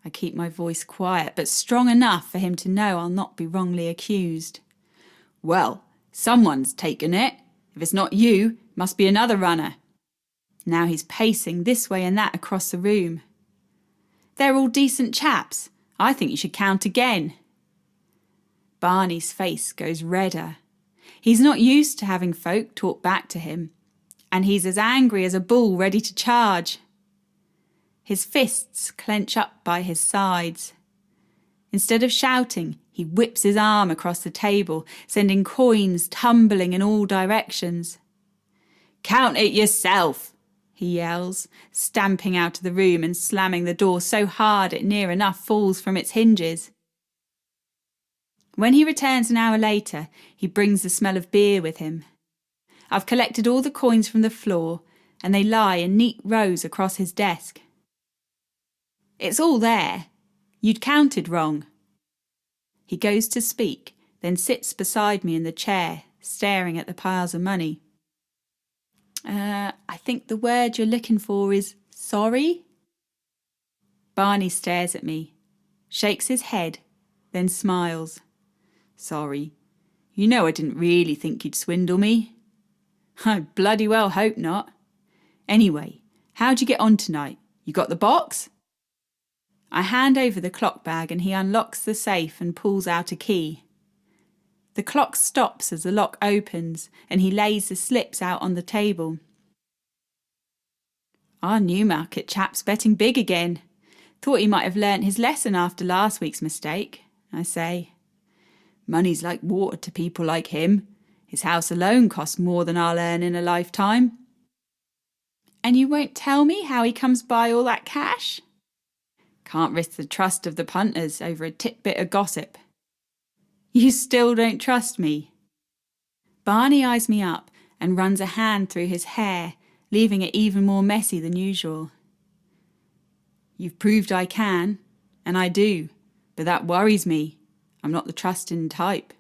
I keep my voice quiet, but strong enough for him to know I'll not be wrongly accused. Well, someone's taken it. If it's not you, it must be another runner. Now he's pacing this way and that across the room. They're all decent chaps. I think you should count again. Barney's face goes redder. He's not used to having folk talk back to him, and he's as angry as a bull ready to charge. His fists clench up by his sides. Instead of shouting, he whips his arm across the table, sending coins tumbling in all directions. Count it yourself, he yells, stamping out of the room and slamming the door so hard it near enough falls from its hinges. When he returns an hour later, he brings the smell of beer with him. I've collected all the coins from the floor, and they lie in neat rows across his desk. It's all there. You'd counted wrong. He goes to speak, then sits beside me in the chair, staring at the piles of money. I think the word you're looking for is sorry? Barney stares at me, shakes his head, then smiles. Sorry. You know I didn't really think you'd swindle me. I bloody well hope not. Anyway, how'd you get on tonight? You got the box? I hand over the clock bag and he unlocks the safe and pulls out a key. The clock stops as the lock opens and he lays the slips out on the table. Our Newmarket chap's betting big again. Thought he might have learnt his lesson after last week's mistake, I say. Money's like water to people like him. His house alone costs more than I'll earn in a lifetime. And you won't tell me how he comes by all that cash? Can't risk the trust of the punters over a titbit of gossip. You still don't trust me? Barney eyes me up and runs a hand through his hair, leaving it even more messy than usual. You've proved I can, and I do, but that worries me. I'm not the trusting type.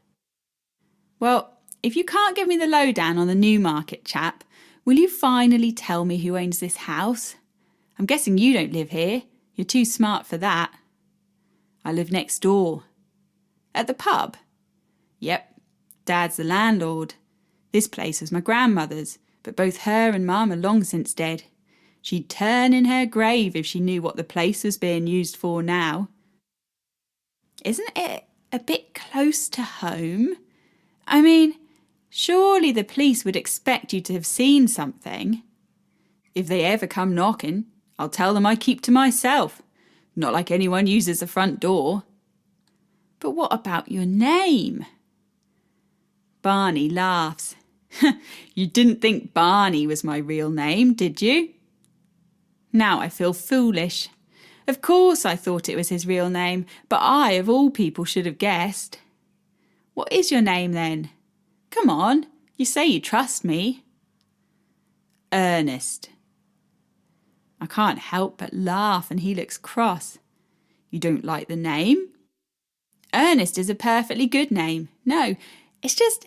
Well, if you can't give me the lowdown on the Newmarket chap, will you finally tell me who owns this house? I'm guessing you don't live here. You're too smart for that. I live next door. At the pub? Yep, Dad's the landlord. This place was my grandmother's, but both her and Mum are long since dead. She'd turn in her grave if she knew what the place was being used for now. Isn't it a bit close to home? I mean, surely the police would expect you to have seen something. If they ever come knocking, I'll tell them I keep to myself. Not like anyone uses the front door. But what about your name? Barney laughs. You didn't think Barney was my real name, did you? Now I feel foolish. Of course I thought it was his real name, but I, of all people, should have guessed. What is your name then? Come on, you say you trust me. Ernest. I can't help but laugh and he looks cross. You don't like the name? Ernest is a perfectly good name. No, it's just,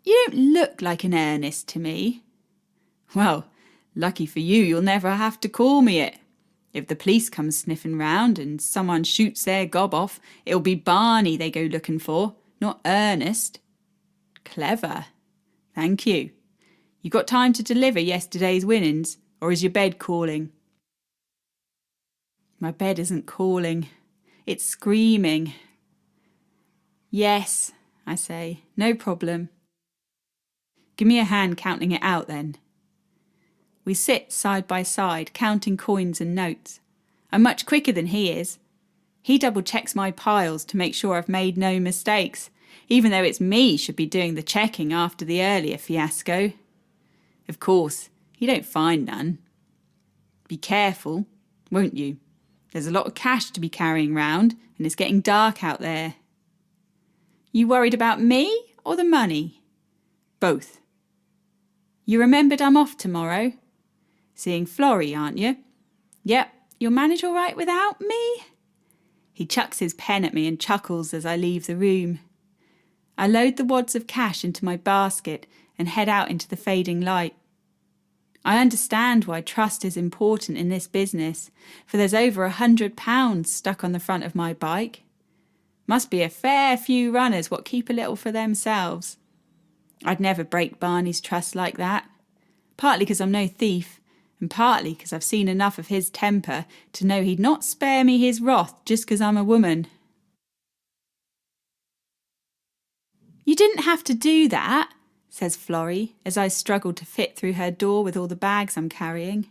you don't look like an Ernest to me. Well, lucky for you, you'll never have to call me it. If the police come sniffing round and someone shoots their gob off, it'll be Barney they go looking for, not Ernest. Clever. Thank you. You got time to deliver yesterday's winnings, or is your bed calling? My bed isn't calling. It's screaming. Yes, I say, no problem. Give me a hand counting it out then. We sit side by side, counting coins and notes. I'm much quicker than he is. He double-checks my piles to make sure I've made no mistakes, even though it's me should be doing the checking after the earlier fiasco. Of course, he don't find none. Be careful, won't you? There's a lot of cash to be carrying round, and it's getting dark out there. You worried about me or the money? Both. You remembered I'm off tomorrow? Seeing Florrie, aren't you? Yep, you'll manage all right without me? He chucks his pen at me and chuckles as I leave the room. I load the wads of cash into my basket and head out into the fading light. I understand why trust is important in this business, for there's over £100 stuck on the front of my bike. Must be a fair few runners what keep a little for themselves. I'd never break Barney's trust like that. Partly because I'm no thief, and partly because I've seen enough of his temper to know he'd not spare me his wrath just because I'm a woman. You didn't have to do that, says Florrie, as I struggle to fit through her door with all the bags I'm carrying.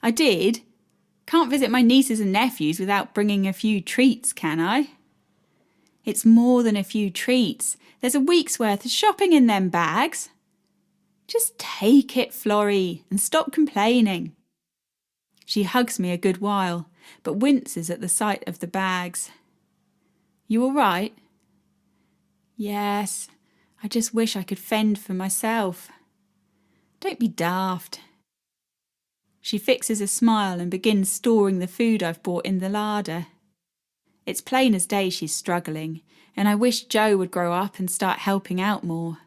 I did. Can't visit my nieces and nephews without bringing a few treats, can I? It's more than a few treats. There's a week's worth of shopping in them bags. Just take it, Florrie, and stop complaining. She hugs me a good while, but winces at the sight of the bags. You all right? Yes, I just wish I could fend for myself. Don't be daft. She fixes a smile and begins storing the food I've bought in the larder. It's plain as day she's struggling, and I wish Joe would grow up and start helping out more.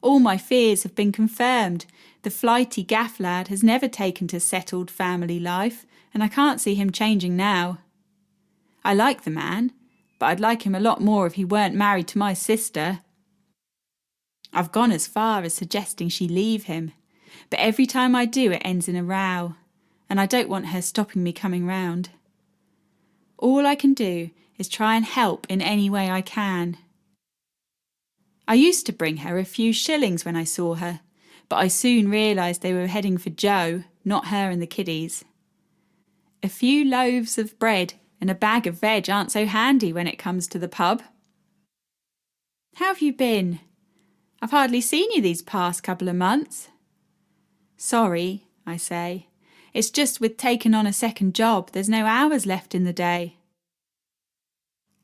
All my fears have been confirmed. The flighty gaff lad has never taken to settled family life, and I can't see him changing now. I like the man, but I'd like him a lot more if he weren't married to my sister. I've gone as far as suggesting she leave him, but every time I do it ends in a row, and I don't want her stopping me coming round. All I can do is try and help in any way I can. I used to bring her a few shillings when I saw her, but I soon realised they were heading for Joe, not her and the kiddies. A few loaves of bread and a bag of veg aren't so handy when it comes to the pub. How have you been? I've hardly seen you these past couple of months. Sorry, I say. It's just with taking on a second job, there's no hours left in the day.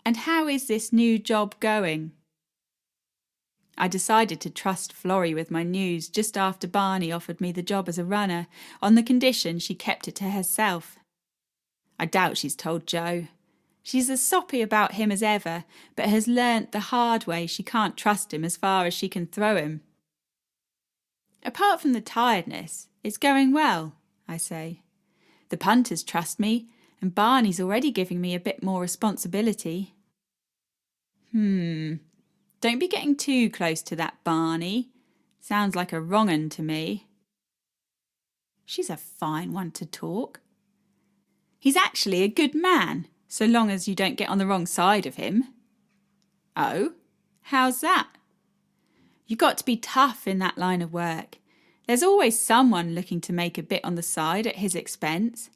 And how is this new job going? I decided to trust Florrie with my news just after Barney offered me the job as a runner, on the condition she kept it to herself. I doubt she's told Joe. She's as soppy about him as ever, but has learnt the hard way she can't trust him as far as she can throw him. Apart from the tiredness, it's going well, I say. The punters trust me, and Barney's already giving me a bit more responsibility. Don't be getting too close to that Barney. Sounds like a wrong 'un to me. She's a fine one to talk. He's actually a good man, so long as you don't get on the wrong side of him. Oh, how's that? You've got to be tough in that line of work. There's always someone looking to make a bit on the side at his expense.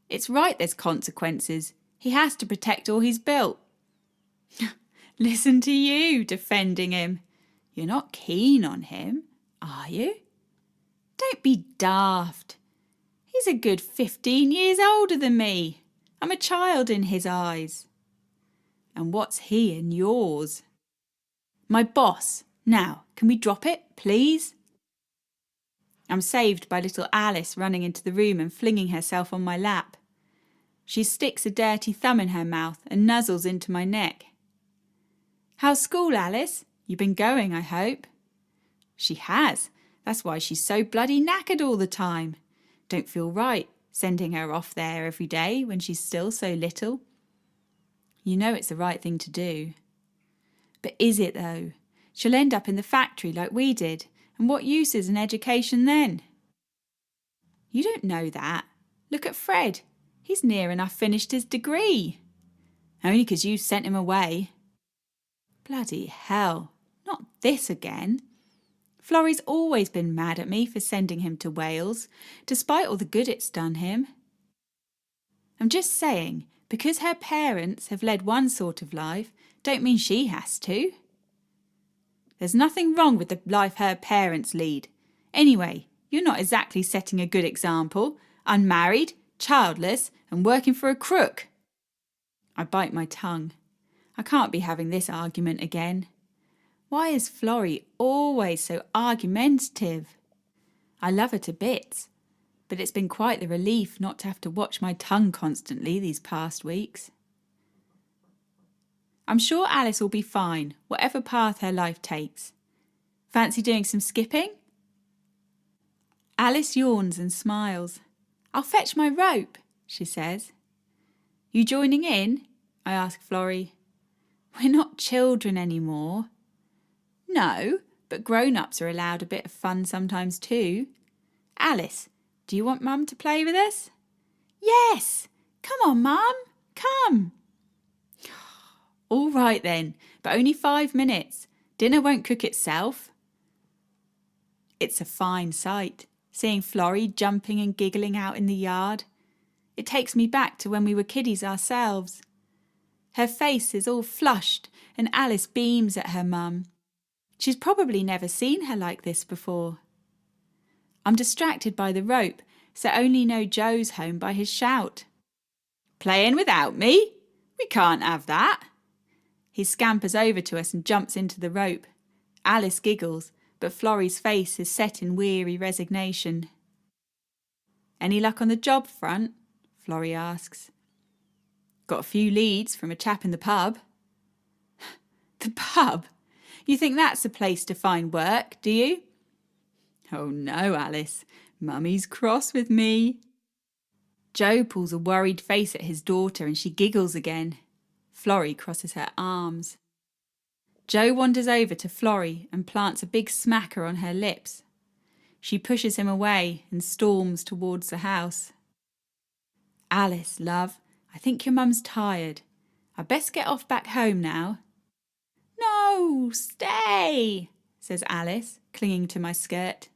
It's right there's consequences. He has to protect all he's built. Listen to you defending him. You're not keen on him, are you? Don't be daft. He's a good 15 years older than me. I'm a child in his eyes. And what's he in yours? My boss. Now, can we drop it, please? I'm saved by little Alice running into the room and flinging herself on my lap. She sticks a dirty thumb in her mouth and nuzzles into my neck. How's school, Alice? You've been going, I hope. She has. That's why she's so bloody knackered all the time. Don't feel right, sending her off there every day when she's still so little. You know it's the right thing to do. But is it, though? She'll end up in the factory like we did, and what use is an education then? You don't know that. Look at Fred. He's near enough finished his degree. Only 'cause you sent him away. Bloody hell, not this again. Florrie's always been mad at me for sending him to Wales, despite all the good it's done him. I'm just saying, because her parents have led one sort of life, don't mean she has to. There's nothing wrong with the life her parents lead. Anyway, you're not exactly setting a good example, unmarried, childless, and working for a crook. I bite my tongue. I can't be having this argument again. Why is Florrie always so argumentative? I love her to bits, but it's been quite the relief not to have to watch my tongue constantly these past weeks. I'm sure Alice will be fine, whatever path her life takes. Fancy doing some skipping? Alice yawns and smiles. I'll fetch my rope, she says. You joining in? I ask Florrie. We're not children anymore. No, but grown-ups are allowed a bit of fun sometimes too. Alice, do you want Mum to play with us? Yes! Come on, Mum! Come! All right then, but only 5 minutes. Dinner won't cook itself. It's a fine sight, seeing Florrie jumping and giggling out in the yard. It takes me back to when we were kiddies ourselves. Her face is all flushed and Alice beams at her mum. She's probably never seen her like this before. I'm distracted by the rope, so only know Joe's home by his shout. Playing without me? We can't have that. He scampers over to us and jumps into the rope. Alice giggles, but Florrie's face is set in weary resignation. Any luck on the job front? Florrie asks. Got a few leads from a chap in the pub. The pub? You think that's a place to find work, do you? Oh no, Alice. Mummy's cross with me. Joe pulls a worried face at his daughter and she giggles again. Florrie crosses her arms. Joe wanders over to Florrie and plants a big smacker on her lips. She pushes him away and storms towards the house. Alice, love, I think your mum's tired. I'd best get off back home now. No, stay, says Alice, clinging to my skirt.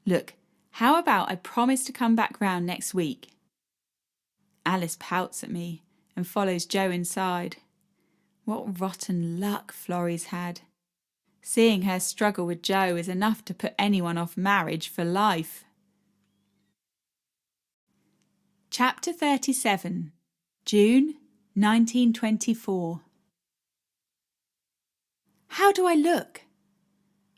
Look, how about I promise to come back round next week? Alice pouts at me and follows Joe inside. What rotten luck Florrie's had. Seeing her struggle with Joe is enough to put anyone off marriage for life. Chapter 37, June 1924. How do I look?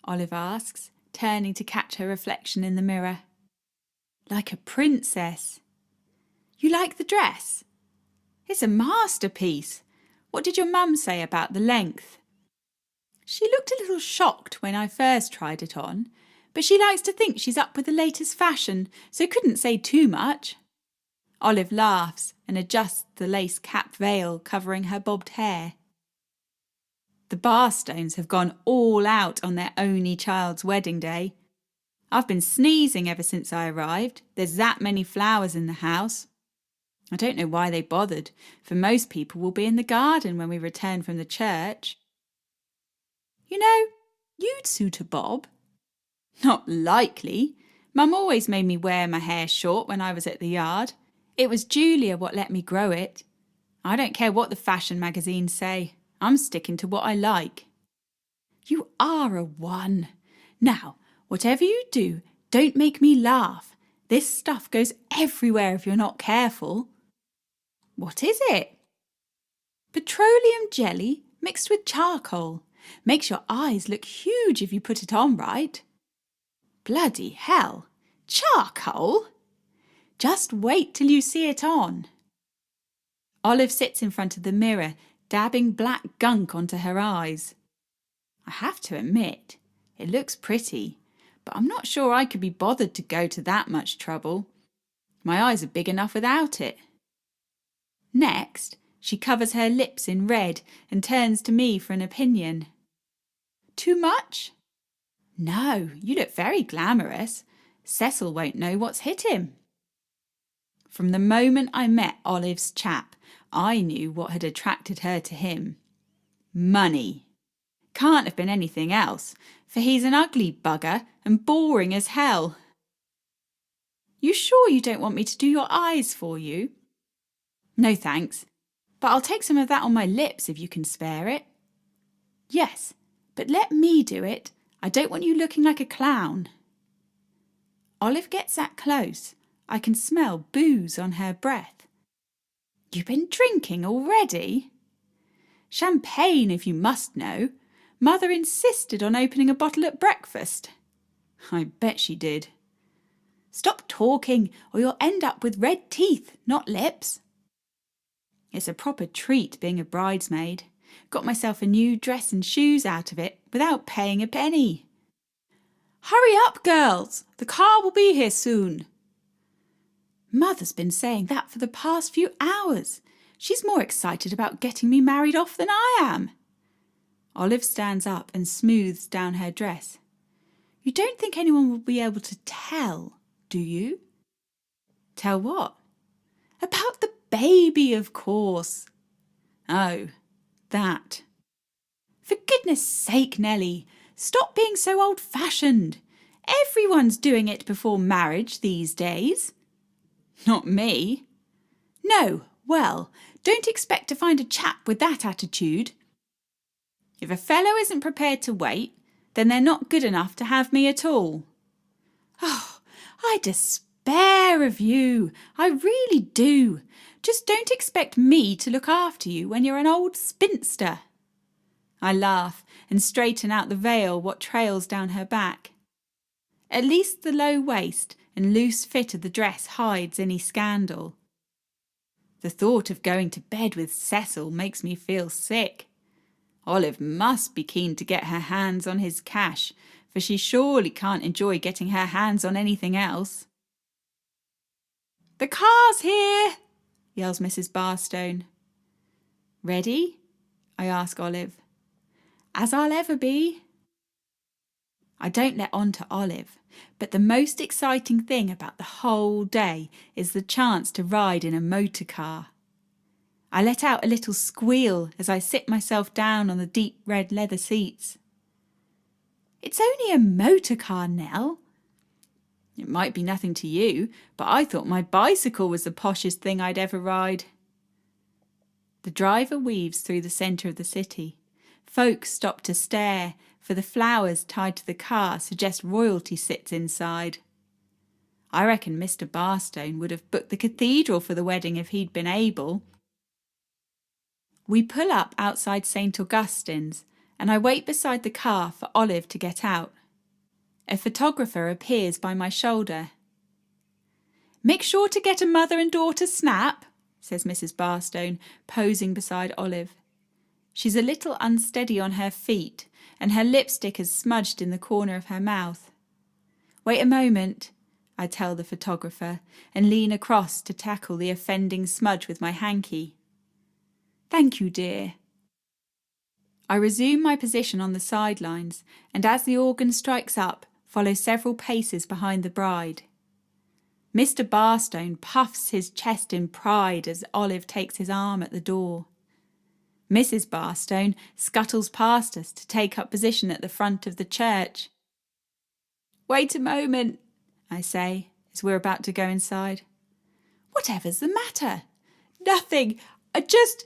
Olive asks, turning to catch her reflection in the mirror. Like a princess. You like the dress? It's a masterpiece. What did your mum say about the length? She looked a little shocked when I first tried it on, but she likes to think she's up with the latest fashion, so couldn't say too much. Olive laughs and adjusts the lace cap veil covering her bobbed hair. The Barstones have gone all out on their only child's wedding day. I've been sneezing ever since I arrived. There's that many flowers in the house. I don't know why they bothered, for most people will be in the garden when we return from the church. You know, you'd suit a bob. Not likely. Mum always made me wear my hair short when I was at the yard. It was Julia what let me grow it. I don't care what the fashion magazines say. I'm sticking to what I like. You are a one. Now, whatever you do, don't make me laugh. This stuff goes everywhere if you're not careful. What is it? Petroleum jelly mixed with charcoal. Makes your eyes look huge if you put it on right. Bloody hell! Charcoal? Just wait till you see it on. Olive sits in front of the mirror, dabbing black gunk onto her eyes. I have to admit, it looks pretty, but I'm not sure I could be bothered to go to that much trouble. My eyes are big enough without it. Next, she covers her lips in red and turns to me for an opinion. Too much? No, you look very glamorous. Cecil won't know what's hit him. From the moment I met Olive's chap, I knew what had attracted her to him. Money. Can't have been anything else, for he's an ugly bugger and boring as hell. You sure you don't want me to do your eyes for you? No thanks, but I'll take some of that on my lips if you can spare it. Yes, but let me do it. I don't want you looking like a clown. Olive gets that close. I can smell booze on her breath. You've been drinking already? Champagne, if you must know. Mother insisted on opening a bottle at breakfast. I bet she did. Stop talking, or you'll end up with red teeth, not lips. It's a proper treat being a bridesmaid. Got myself a new dress and shoes out of it without paying a penny. Hurry up, girls! The car will be here soon. Mother's been saying that for the past few hours. She's more excited about getting me married off than I am. Olive stands up and smooths down her dress. You don't think anyone will be able to tell, do you? Tell what? About the baby, of course. Oh, that. For goodness sake, Nellie, stop being so old-fashioned. Everyone's doing it before marriage these days. Not me. No, well, don't expect to find a chap with that attitude. If a fellow isn't prepared to wait, then they're not good enough to have me at all. Oh, I despair of you. I really do. Just don't expect me to look after you when you're an old spinster. I laugh and straighten out the veil what trails down her back. At least the low waist and loose fit of the dress hides any scandal. The thought of going to bed with Cecil makes me feel sick. Olive must be keen to get her hands on his cash, for she surely can't enjoy getting her hands on anything else. The car's here, yells Mrs. Barstone. Ready? I ask Olive. As I'll ever be. I don't let on to Olive, but the most exciting thing about the whole day is the chance to ride in a motor car. I let out a little squeal as I sit myself down on the deep red leather seats. It's only a motor car, Nell. It might be nothing to you, but I thought my bicycle was the poshest thing I'd ever ride. The driver weaves through the centre of the city. Folks stop to stare, for the flowers tied to the car suggest royalty sits inside. I reckon Mr. Barstone would have booked the cathedral for the wedding if he'd been able. We pull up outside St. Augustine's, and I wait beside the car for Olive to get out. A photographer appears by my shoulder. Make sure to get a mother and daughter snap, says Mrs. Barstone, posing beside Olive. She's a little unsteady on her feet, and her lipstick is smudged in the corner of her mouth. Wait a moment, I tell the photographer, and lean across to tackle the offending smudge with my hanky. Thank you, dear. I resume my position on the sidelines, and as the organ strikes up, follow several paces behind the bride. Mr. Barstone puffs his chest in pride as Olive takes his arm at the door. Mrs. Barstone scuttles past us to take up position at the front of the church. Wait a moment, I say, as we're about to go inside. Whatever's the matter? Nothing. I just...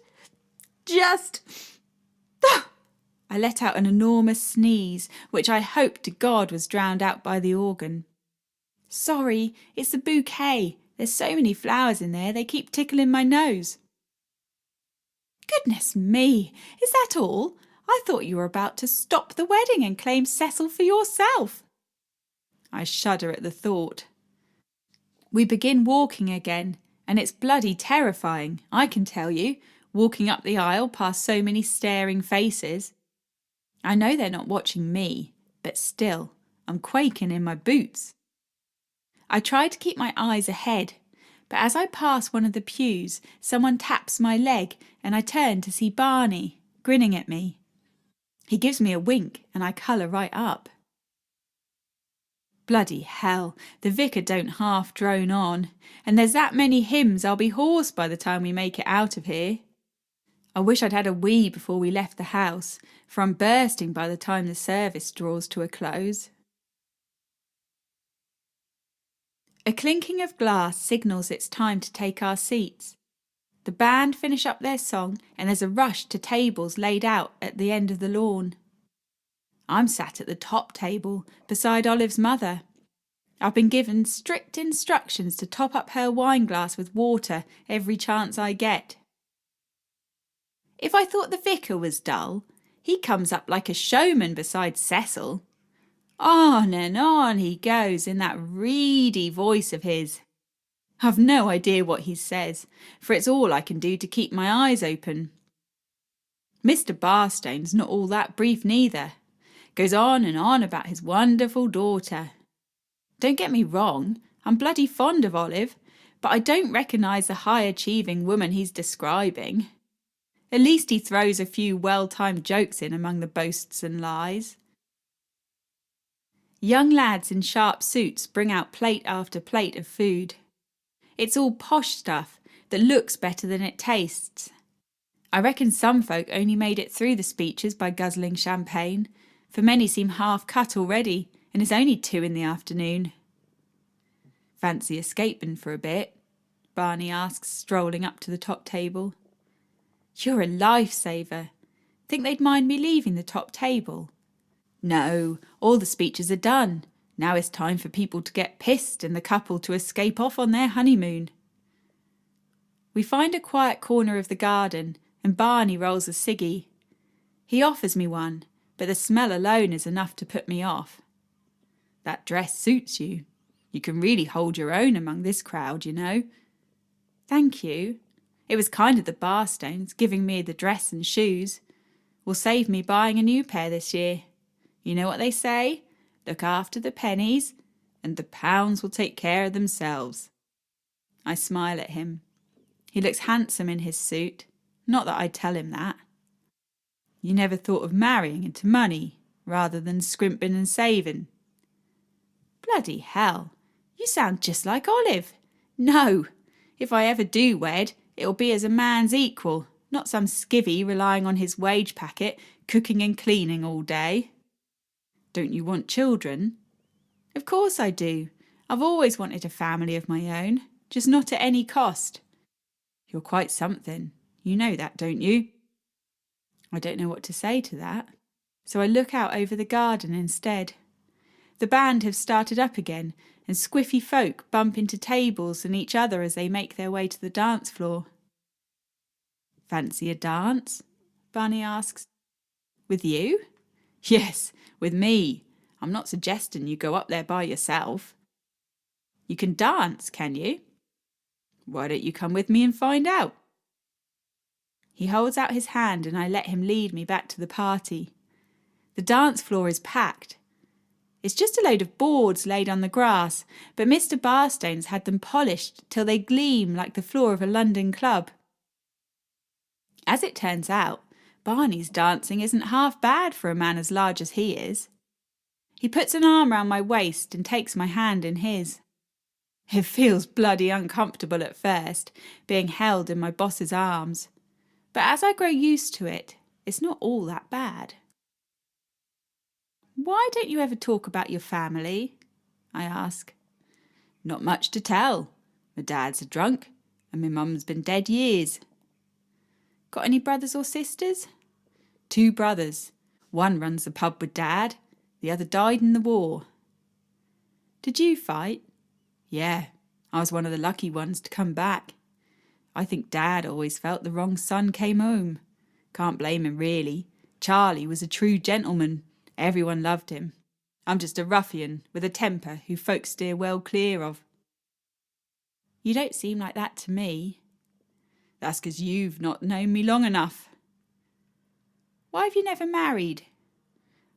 I let out an enormous sneeze, which I hoped to God was drowned out by the organ. Sorry, it's the bouquet. There's so many flowers in there, they keep tickling my nose. Goodness me, is that all? I thought you were about to stop the wedding and claim Cecil for yourself. I shudder at the thought. We begin walking again, and it's bloody terrifying, I can tell you, walking up the aisle past so many staring faces. I know they're not watching me, but still, I'm quaking in my boots. I try to keep my eyes ahead, but as I pass one of the pews, someone taps my leg and I turn to see Barney, grinning at me. He gives me a wink and I colour right up. Bloody hell, the vicar don't half drone on, and there's that many hymns I'll be hoarse by the time we make it out of here. I wish I'd had a wee before we left the house, for I'm bursting by the time the service draws to a close. A clinking of glass signals it's time to take our seats. The band finish up their song and there's a rush to tables laid out at the end of the lawn. I'm sat at the top table, beside Olive's mother. I've been given strict instructions to top up her wine glass with water every chance I get. If I thought the vicar was dull, he comes up like a showman beside Cecil. On and on he goes in that reedy voice of his. I've no idea what he says, for it's all I can do to keep my eyes open. Mr. Barstone's not all that brief neither. Goes on and on about his wonderful daughter. Don't get me wrong, I'm bloody fond of Olive, but I don't recognise the high-achieving woman he's describing. At least he throws a few well-timed jokes in among the boasts and lies. Young lads in sharp suits bring out plate after plate of food. It's all posh stuff that looks better than it tastes. I reckon some folk only made it through the speeches by guzzling champagne, for many seem half cut already, and it's only 2 in the afternoon. Fancy escaping for a bit? Barney asks, strolling up to the top table. You're a lifesaver. Think they'd mind me leaving the top table? No, all the speeches are done. Now it's time for people to get pissed and the couple to escape off on their honeymoon. We find a quiet corner of the garden and Barney rolls a ciggy. He offers me one, but the smell alone is enough to put me off. That dress suits you. You can really hold your own among this crowd, you know. Thank you. It was kind of the Barstones giving me the dress and shoes. Will save me buying a new pair this year. You know what they say? Look after the pennies, and the pounds will take care of themselves. I smile at him. He looks handsome in his suit. Not that I'd tell him that. You never thought of marrying into money, rather than scrimping and saving? Bloody hell, you sound just like Olive. No, if I ever do wed, it'll be as a man's equal, not some skivvy relying on his wage packet, cooking and cleaning all day. Don't you want children? Of course I do. I've always wanted a family of my own, just not at any cost. You're quite something. You know that, don't you? I don't know what to say to that, so I look out over the garden instead. The band have started up again, and squiffy folk bump into tables and each other as they make their way to the dance floor. Fancy a dance? Barney asks. With you? Yes, with me. I'm not suggesting you go up there by yourself. You can dance, can you? Why don't you come with me and find out? He holds out his hand and I let him lead me back to the party. The dance floor is packed. It's just a load of boards laid on the grass, but Mr. Barstone's had them polished till they gleam like the floor of a London club. As it turns out, Barney's dancing isn't half bad for a man as large as he is. He puts an arm round my waist and takes my hand in his. It feels bloody uncomfortable at first, being held in my boss's arms. But as I grow used to it, it's not all that bad. Why don't you ever talk about your family? I ask. Not much to tell. My dad's a drunk, and my mum's been dead years. Got any brothers or sisters? 2 brothers. One runs the pub with Dad. The other died in the war. Did you fight? Yeah, I was one of the lucky ones to come back. I think Dad always felt the wrong son came home. Can't blame him, really. Charlie was a true gentleman. Everyone loved him. I'm just a ruffian with a temper who folks steer well clear of. You don't seem like that to me. That's 'cause you've not known me long enough. Why have you never married?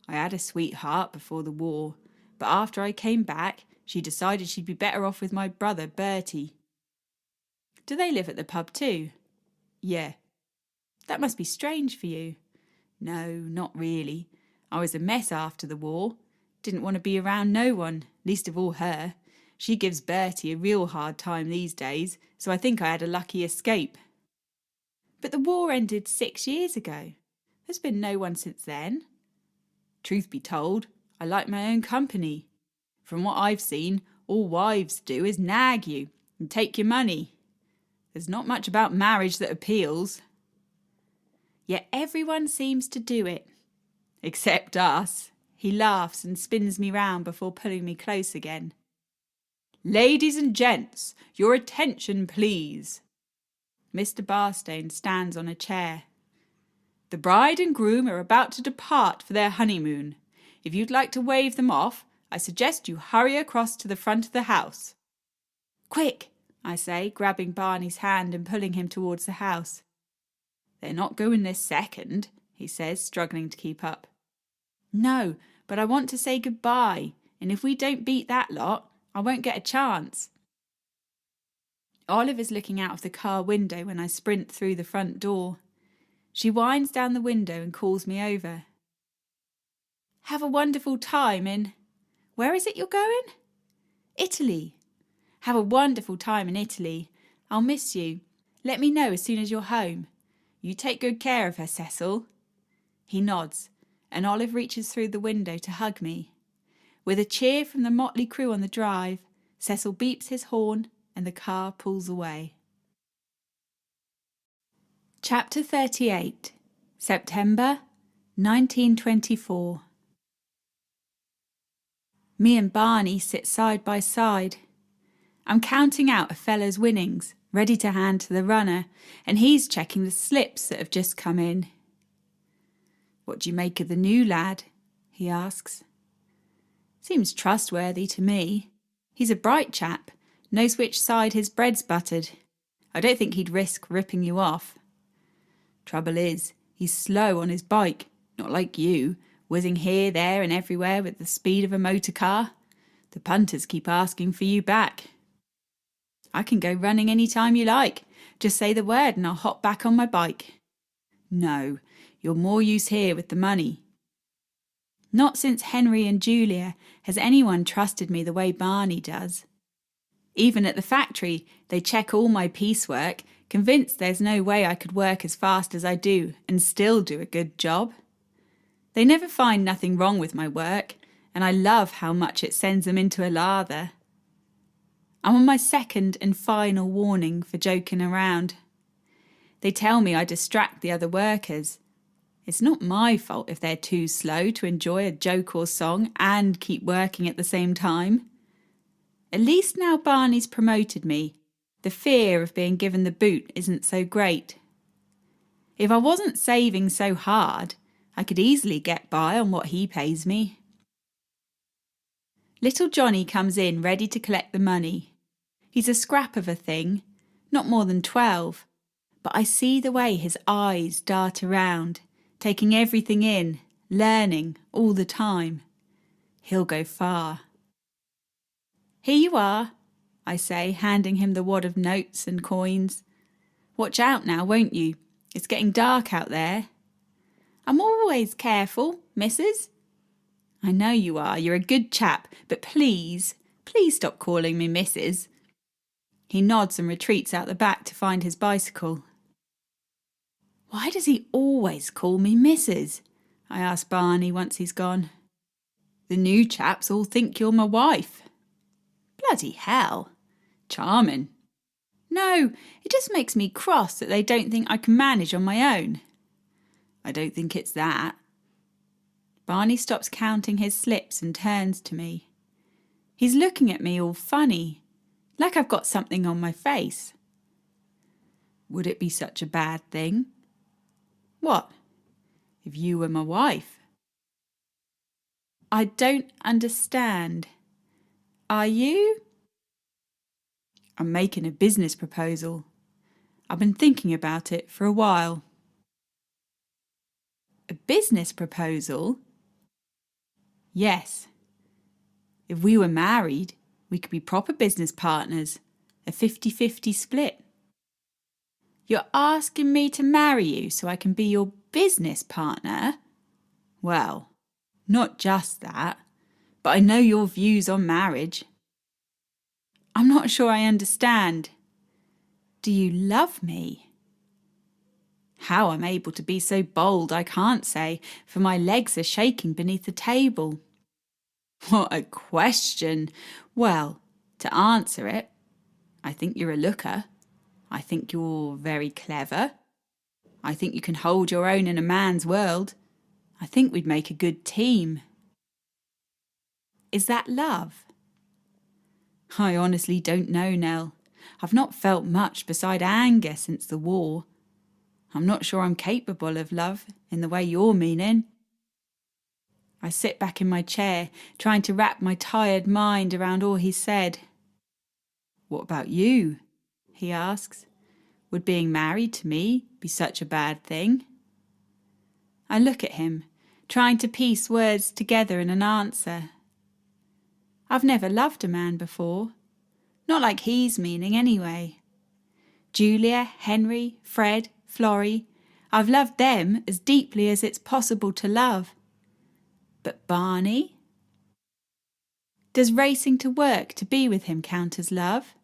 I had a sweetheart before the war, but after I came back, she decided she'd be better off with my brother, Bertie. Do they live at the pub too? Yeah. That must be strange for you. No, not really. I was a mess after the war. Didn't want to be around no one, least of all her. She gives Bertie a real hard time these days, so I think I had a lucky escape. But the war ended 6 years ago. There's been no one since then. Truth be told, I like my own company. From what I've seen, all wives do is nag you and take your money. There's not much about marriage that appeals. Yet everyone seems to do it. Except us. He laughs and spins me round before pulling me close again. Ladies and gents, your attention please. Mr. Barstone stands on a chair. The bride and groom are about to depart for their honeymoon. If you'd like to wave them off, I suggest you hurry across to the front of the house. Quick, I say, grabbing Barney's hand and pulling him towards the house. They're not going this second, he says, struggling to keep up. No, but I want to say goodbye, and if we don't beat that lot, I won't get a chance. Olive is looking out of the car window when I sprint through the front door. She winds down the window and calls me over. Have a wonderful time in... Where is it you're going? Italy. Have a wonderful time in Italy. I'll miss you. Let me know as soon as you're home. You take good care of her, Cecil. He nods, and Olive reaches through the window to hug me. With a cheer from the motley crew on the drive, Cecil beeps his horn and the car pulls away. Chapter 38, September 1924. Me and Barney sit side by side. I'm counting out a fella's winnings, ready to hand to the runner, and he's checking the slips that have just come in. What do you make of the new lad? He asks. Seems trustworthy to me. He's a bright chap, knows which side his bread's buttered. I don't think he'd risk ripping you off. Trouble is, he's slow on his bike, not like you, whizzing here, there and everywhere with the speed of a motor car. The punters keep asking for you back. I can go running any time you like. Just say the word and I'll hop back on my bike. No, you're more use here with the money. Not since Henry and Julia has anyone trusted me the way Barney does. Even at the factory, they check all my piecework, convinced there's no way I could work as fast as I do and still do a good job. They never find nothing wrong with my work, and I love how much it sends them into a lather. I'm on my second and final warning for joking around. They tell me I distract the other workers. It's not my fault if they're too slow to enjoy a joke or song and keep working at the same time. At least now Barney's promoted me, the fear of being given the boot isn't so great. If I wasn't saving so hard, I could easily get by on what he pays me. Little Johnny comes in ready to collect the money. He's a scrap of a thing, not more than 12, but I see the way his eyes dart around, taking everything in, learning all the time. He'll go far. Here you are, I say, handing him the wad of notes and coins. Watch out now, won't you? It's getting dark out there. I'm always careful, missus. I know you are, you're a good chap, but please stop calling me missus. He nods and retreats out the back to find his bicycle. Why does he always call me missus? I ask Barney once he's gone. The new chaps all think you're my wife. Bloody hell. Charming. No, it just makes me cross that they don't think I can manage on my own. I don't think it's that. Barney stops counting his slips and turns to me. He's looking at me all funny, like I've got something on my face. Would it be such a bad thing? What? If you were my wife? I don't understand. Are you? I'm making a business proposal. I've been thinking about it for a while. A business proposal? Yes. If we were married, we could be proper business partners, a 50-50 split. You're asking me to marry you so I can be your business partner? Well, not just that, but I know your views on marriage. I'm not sure I understand. Do you love me? How I'm able to be so bold I can't say, for my legs are shaking beneath the table. What a question! Well, to answer it, I think you're a looker. I think you're very clever. I think you can hold your own in a man's world. I think we'd make a good team. Is that love? I honestly don't know, Nell. I've not felt much beside anger since the war. I'm not sure I'm capable of love in the way you're meaning. I sit back in my chair, trying to wrap my tired mind around all he said. What about you? He asks. Would being married to me be such a bad thing? I look at him, trying to piece words together in an answer. I've never loved a man before. Not like he's meaning anyway. Julia, Henry, Fred, Florrie, I've loved them as deeply as it's possible to love. But Barney? Does racing to work to be with him count as love?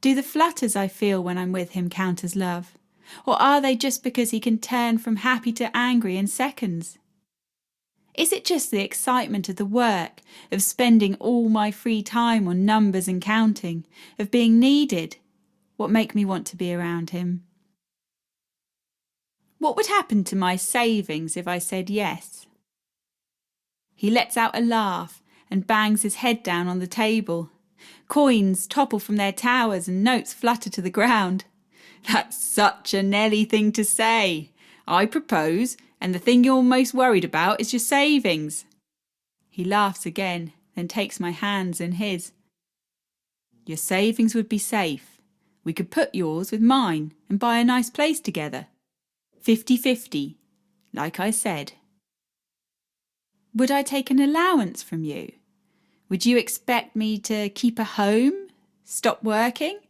Do the flutters I feel when I'm with him count as love? Or are they just because he can turn from happy to angry in seconds? Is it just the excitement of the work, of spending all my free time on numbers and counting, of being needed, what make me want to be around him? What would happen to my savings if I said yes? He lets out a laugh and bangs his head down on the table. Coins topple from their towers and notes flutter to the ground. That's such a Nellie thing to say. I propose, and the thing you're most worried about is your savings. He laughs again, then takes my hands in his. Your savings would be safe. We could put yours with mine and buy a nice place together. 50-50, like I said. Would I take an allowance from you? Would you expect me to keep a home? Stop working?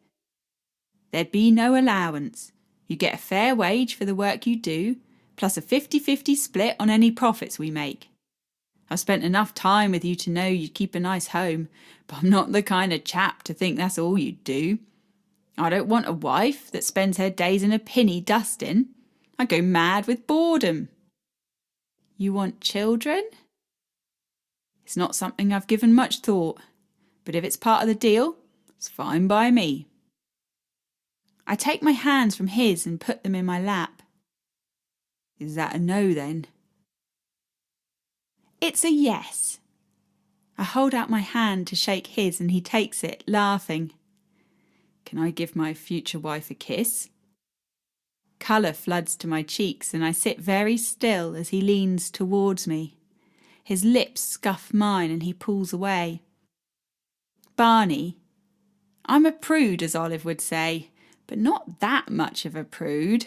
There'd be no allowance. You get a fair wage for the work you do, plus a 50-50 split on any profits we make. I've spent enough time with you to know you'd keep a nice home, but I'm not the kind of chap to think that's all you'd do. I don't want a wife that spends her days in a pinny dusting. I go mad with boredom. You want children? It's not something I've given much thought, but if it's part of the deal, it's fine by me. I take my hands from his and put them in my lap. Is that a no then? It's a yes. I hold out my hand to shake his and he takes it, laughing. Can I give my future wife a kiss? Colour floods to my cheeks and I sit very still as he leans towards me. His lips scuff mine and he pulls away. Barney, I'm a prude, as Olive would say. but not that much of a prude.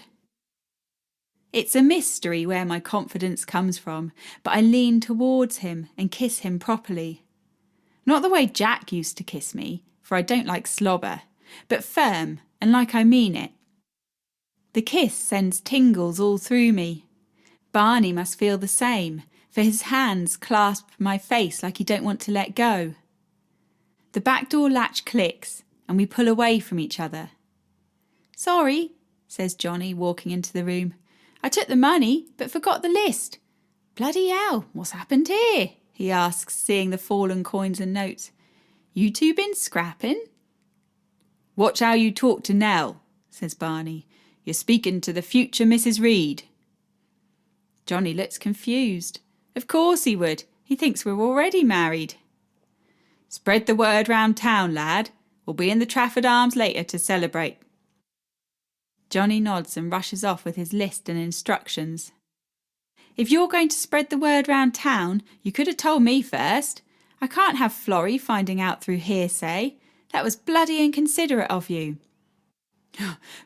It's a mystery where my confidence comes from, but I lean towards him and kiss him properly. Not the way Jack used to kiss me, for I don't like slobber, but firm and like I mean it. The kiss sends tingles all through me. Barney must feel the same, for his hands clasp my face like he don't want to let go. The back door latch clicks and we pull away from each other. "Sorry," says Johnny, walking into the room. "I took the money but forgot the list." "Bloody hell, what's happened here?" he asks, seeing the fallen coins and notes. "You two been scrapping?" "Watch how you talk to Nell," says Barney. "You're speaking to the future Mrs. Reed." Johnny looks confused. Of course he would. He thinks we're already married. "Spread the word round town, lad. We'll be in the Trafford Arms later to celebrate." Johnny nods and rushes off with his list and instructions. "If you're going to spread the word round town, you could have told me first. I can't have Florrie finding out through hearsay. That was bloody inconsiderate of you."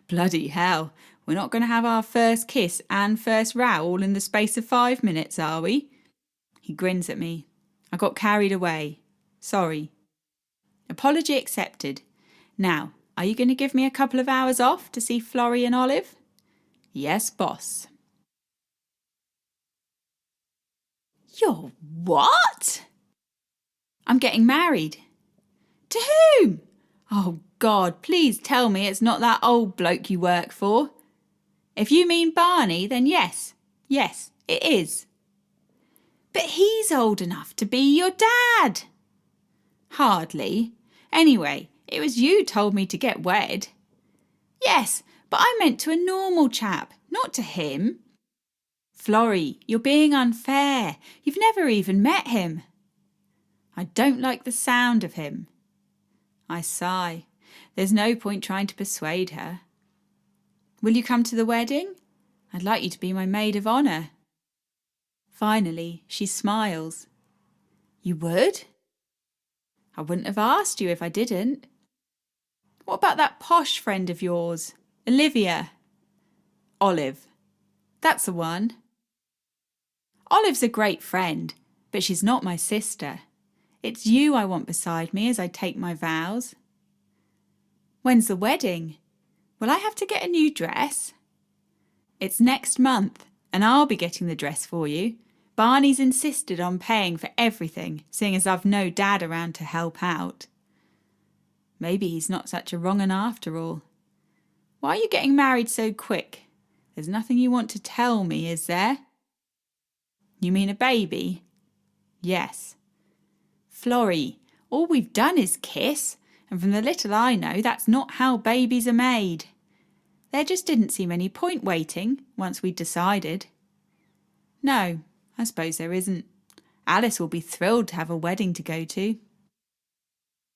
"Bloody hell, we're not going to have our first kiss and first row all in the space of 5 minutes, are we?" He grins at me. "I got carried away. Sorry." Apology accepted. Now, are you going to give me a couple of hours off to see Florrie and Olive? "Yes, boss." "You're what?" "I'm getting married." "To whom?" "Oh, God, please tell me it's not that old bloke you work for." "If you mean Barney, then yes. Yes, it is." "But he's old enough to be your dad." "Hardly. Anyway, it was you told me to get wed." "Yes, but I meant to a normal chap, not to him." "Florrie, you're being unfair. You've never even met him." "I don't like the sound of him." I sigh. There's no point trying to persuade her. "Will you come to the wedding? I'd like you to be my maid of honour." Finally, she smiles. "You would?" "I wouldn't have asked you if I didn't." "What about that posh friend of yours, Olivia?" "Olive. That's the one." "Olive's a great friend, but she's not my sister. It's you I want beside me as I take my vows." "When's the wedding? Will I have to get a new dress?" "It's next month, and I'll be getting the dress for you. Barney's insisted on paying for everything, seeing as I've no dad around to help out." Maybe he's not such a wrong 'un after all. "Why are you getting married so quick? There's nothing you want to tell me, is there?" "You mean a baby?" "Yes." "Florrie, all we've done is kiss, and from the little I know, that's not how babies are made. There just didn't seem any point waiting once we'd decided." "No, I suppose there isn't. Alice will be thrilled to have a wedding to go to."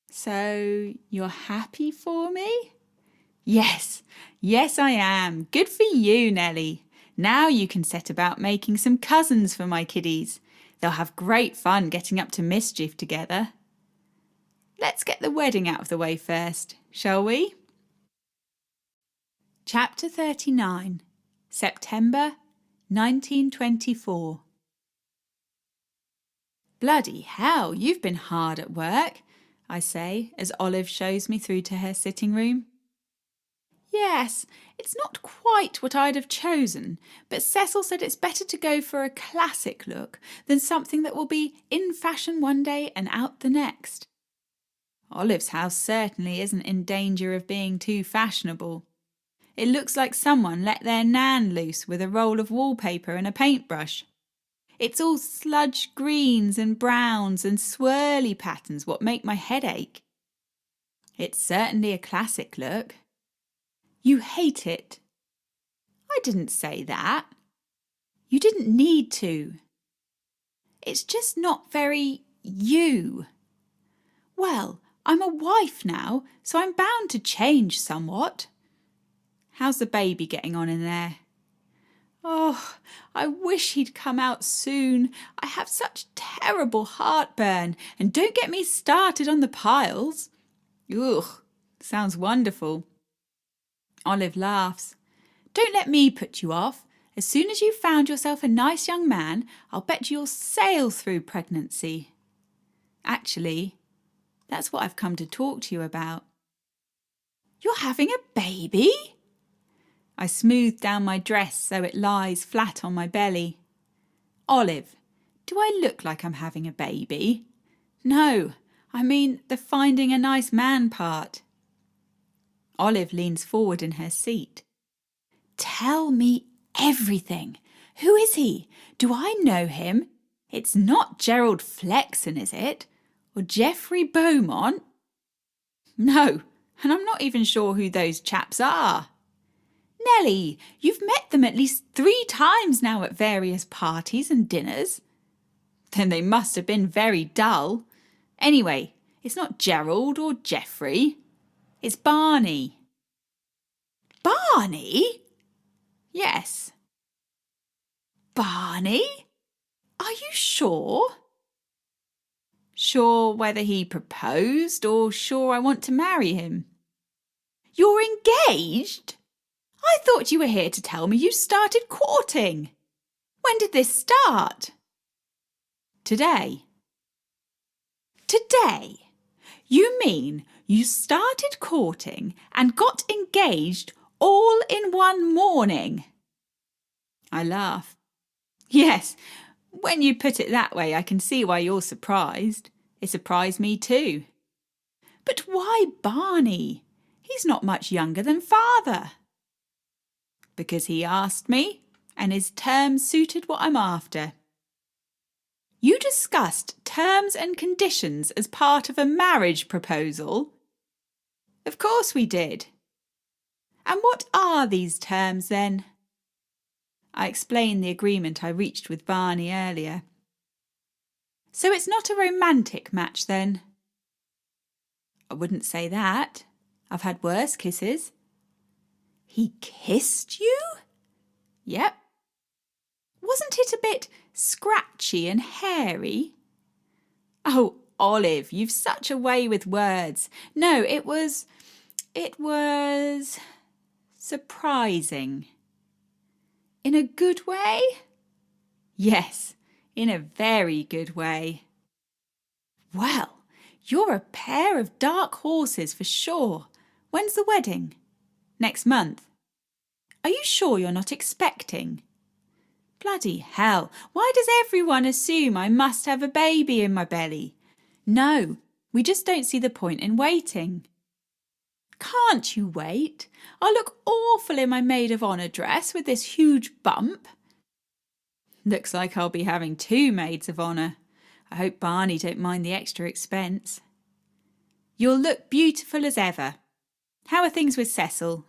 "So you're happy for me?" "Yes, yes I am. Good for you, Nellie. Now you can set about making some cousins for my kiddies. They'll have great fun getting up to mischief together. Let's get the wedding out of the way first, shall we?" Chapter 39, September 1924. "Bloody hell, you've been hard at work," I say as Olive shows me through to her sitting room. "Yes, it's not quite what I'd have chosen, but Cecil said it's better to go for a classic look than something that will be in fashion one day and out the next." Olive's house certainly isn't in danger of being too fashionable. It looks like someone let their nan loose with a roll of wallpaper and a paintbrush. It's all sludge greens and browns and swirly patterns what make my head ache. It's certainly a classic look. "You hate it." "I didn't say that." "You didn't need to." "It's just not very you." "Well, I'm a wife now, so I'm bound to change somewhat." "How's the baby getting on in there?" "Oh, I wish he'd come out soon. I have such terrible heartburn, and don't get me started on the piles." "Ugh, sounds wonderful." Olive laughs. Don't let me put you off. As soon as you've found yourself a nice young man, I'll bet you'll sail through pregnancy. Actually, that's what I've come to talk to you about. You're having a baby? I smooth down my dress so it lies flat on my belly. Olive, do I look like I'm having a baby? No, I mean the finding a nice man part. Olive leans forward in her seat. Tell me everything. Who is he? Do I know him? It's not Gerald Flexen, is it? Or Geoffrey Beaumont? No, and I'm not even sure who those chaps are. Nellie, you've met them at least 3 times now at various parties and dinners. Then they must have been very dull. Anyway, it's not Gerald or Geoffrey. It's Barney. Barney? Yes. Barney? Are you sure? Sure whether he proposed or sure I want to marry him? You're engaged? I thought you were here to tell me you started courting. When did this start? Today. Today? You mean you started courting and got engaged all in one morning? I laugh. Yes, when you put it that way, I can see why you're surprised. It surprised me too. But why Barney? He's not much younger than father. Because he asked me, and his terms suited what I'm after. You discussed terms and conditions as part of a marriage proposal? Of course we did. And what are these terms then? I explained the agreement I reached with Barney earlier. So it's not a romantic match then? I wouldn't say that. I've had worse kisses. He kissed you? Yep. Wasn't it a bit scratchy and hairy? Oh, Olive, you've such a way with words. No, it was surprising. In a good way? Yes, in a very good way. Well, you're a pair of dark horses for sure. When's the wedding? Next month. Are you sure you're not expecting? Bloody hell, why does everyone assume I must have a baby in my belly? No, we just don't see the point in waiting. Can't you wait? I'll look awful in my maid of honour dress with this huge bump. Looks like I'll be having 2 maids of honour. I hope Barney don't mind the extra expense. You'll look beautiful as ever. How are things with Cecil?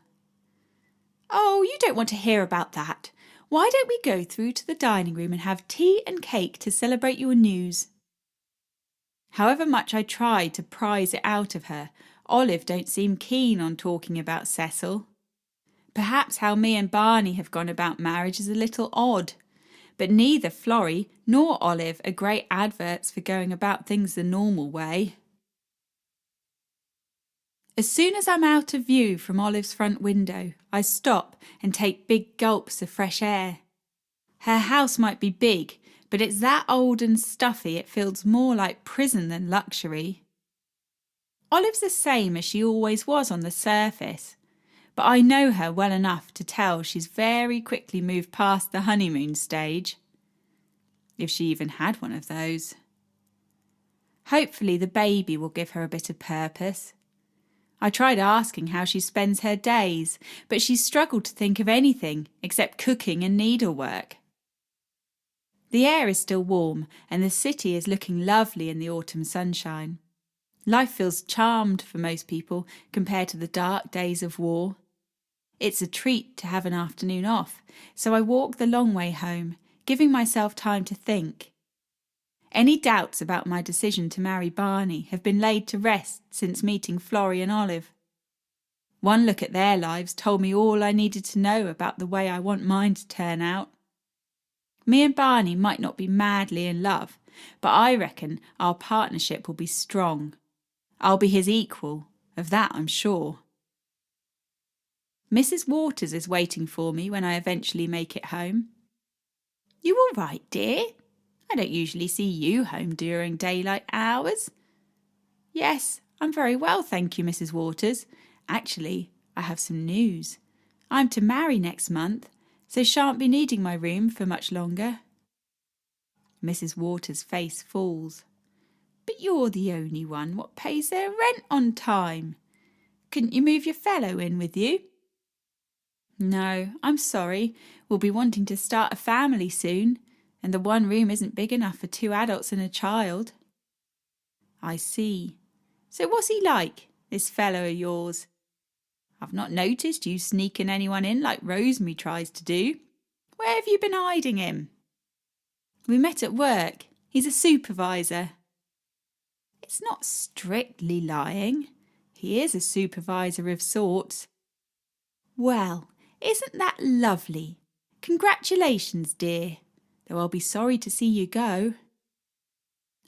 Oh, you don't want to hear about that. Why don't we go through to the dining room and have tea and cake to celebrate your news? However much I try to prise it out of her, Olive don't seem keen on talking about Cecil. Perhaps how me and Barney have gone about marriage is a little odd, but neither Florrie nor Olive are great adverts for going about things the normal way. As soon as I'm out of view from Olive's front window, I stop and take big gulps of fresh air. Her house might be big, but it's that old and stuffy it feels more like prison than luxury. Olive's the same as she always was on the surface, but I know her well enough to tell she's very quickly moved past the honeymoon stage. If she even had one of those. Hopefully the baby will give her a bit of purpose. I tried asking how she spends her days, but she struggled to think of anything except cooking and needlework. The air is still warm and the city is looking lovely in the autumn sunshine. Life feels charmed for most people compared to the dark days of war. It's a treat to have an afternoon off, so I walk the long way home, giving myself time to think. Any doubts about my decision to marry Barney have been laid to rest since meeting Florrie and Olive. One look at their lives told me all I needed to know about the way I want mine to turn out. Me and Barney might not be madly in love, but I reckon our partnership will be strong. I'll be his equal, of that I'm sure. Mrs. Waters is waiting for me when I eventually make it home. You all right, dear? I don't usually see you home during daylight hours. Yes, I'm very well, thank you, Mrs. Waters. Actually, I have some news. I'm to marry next month, so shan't be needing my room for much longer. Mrs. Waters' face falls. But you're the only one what pays their rent on time. Couldn't you move your fellow in with you? No, I'm sorry. We'll be wanting to start a family soon, and the one room isn't big enough for 2 adults and a child. I see. So what's he like, this fellow of yours? I've not noticed you sneaking anyone in like Rosemary tries to do. Where have you been hiding him? We met at work. He's a supervisor. It's not strictly lying. He is a supervisor of sorts. Well, isn't that lovely? Congratulations, dear, though I'll be sorry to see you go.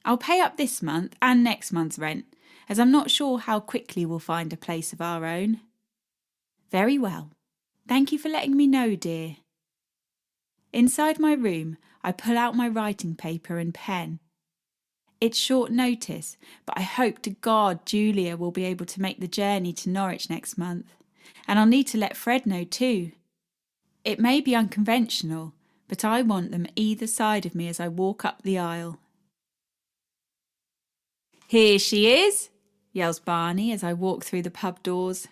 I'll pay up this month and next month's rent, as I'm not sure how quickly we'll find a place of our own. Very well. Thank you for letting me know, dear. Inside my room, I pull out my writing paper and pen. It's short notice, but I hope to God Julia will be able to make the journey to Norwich next month, and I'll need to let Fred know too. It may be unconventional, but I want them either side of me as I walk up the aisle. Here she is, yells Barney as I walk through the pub doors.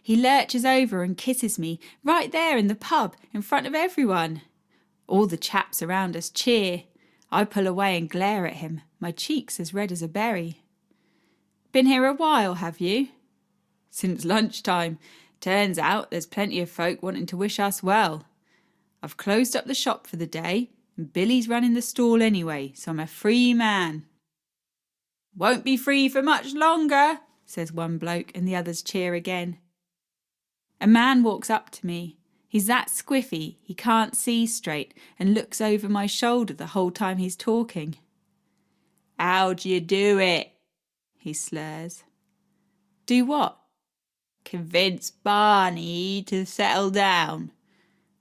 He lurches over and kisses me right there in the pub in front of everyone. All the chaps around us cheer. I pull away and glare at him, my cheeks as red as a berry. Been here a while, have you? Since lunchtime. Turns out there's plenty of folk wanting to wish us well. I've closed up the shop for the day, and Billy's running the stall anyway, so I'm a free man. Won't be free for much longer, says one bloke, and the others cheer again. A man walks up to me. He's that squiffy he can't see straight and looks over my shoulder the whole time he's talking. How'd you do it? He slurs. Do what? Convince Barney to settle down.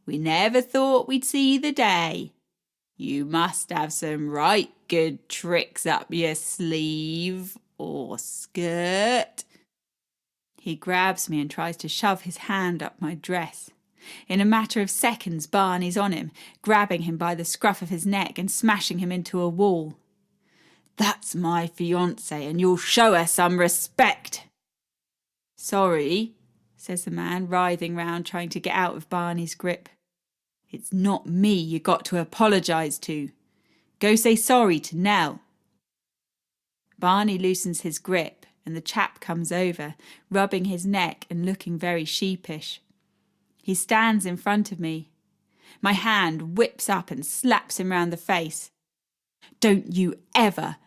We never thought we'd see the day. You must have some right good tricks up your sleeve or skirt. He grabs me and tries to shove his hand up my dress. In a matter of seconds, Barney's on him, grabbing him by the scruff of his neck and smashing him into a wall. That's my fiancée, and you'll show her some respect. Sorry, says the man, writhing round trying to get out of Barney's grip. It's not me you got to apologise to. Go say sorry to Nell. Barney loosens his grip and the chap comes over, rubbing his neck and looking very sheepish. He stands in front of me. My hand whips up and slaps him round the face. Don't you ever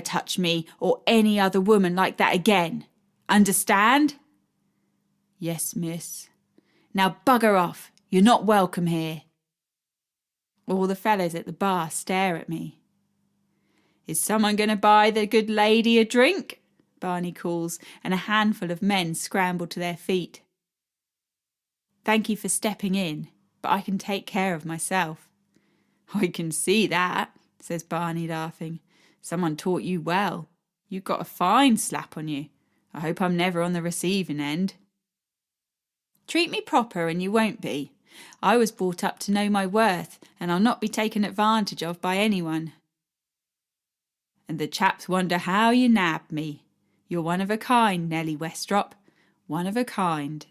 touch me or any other woman like that again. Understand? Yes, miss. Now bugger off. You're not welcome here. All the fellows at the bar stare at me. Is someone going to buy the good lady a drink? Barney calls, and a handful of men scramble to their feet. Thank you for stepping in, but I can take care of myself. I can see that, says Barney, laughing. Someone taught you well. You've got a fine slap on you. I hope I'm never on the receiving end. Treat me proper and you won't be. I was brought up to know my worth, and I'll not be taken advantage of by anyone. And the chaps wonder how you nabbed me. You're one of a kind, Nellie Westrop. One of a kind.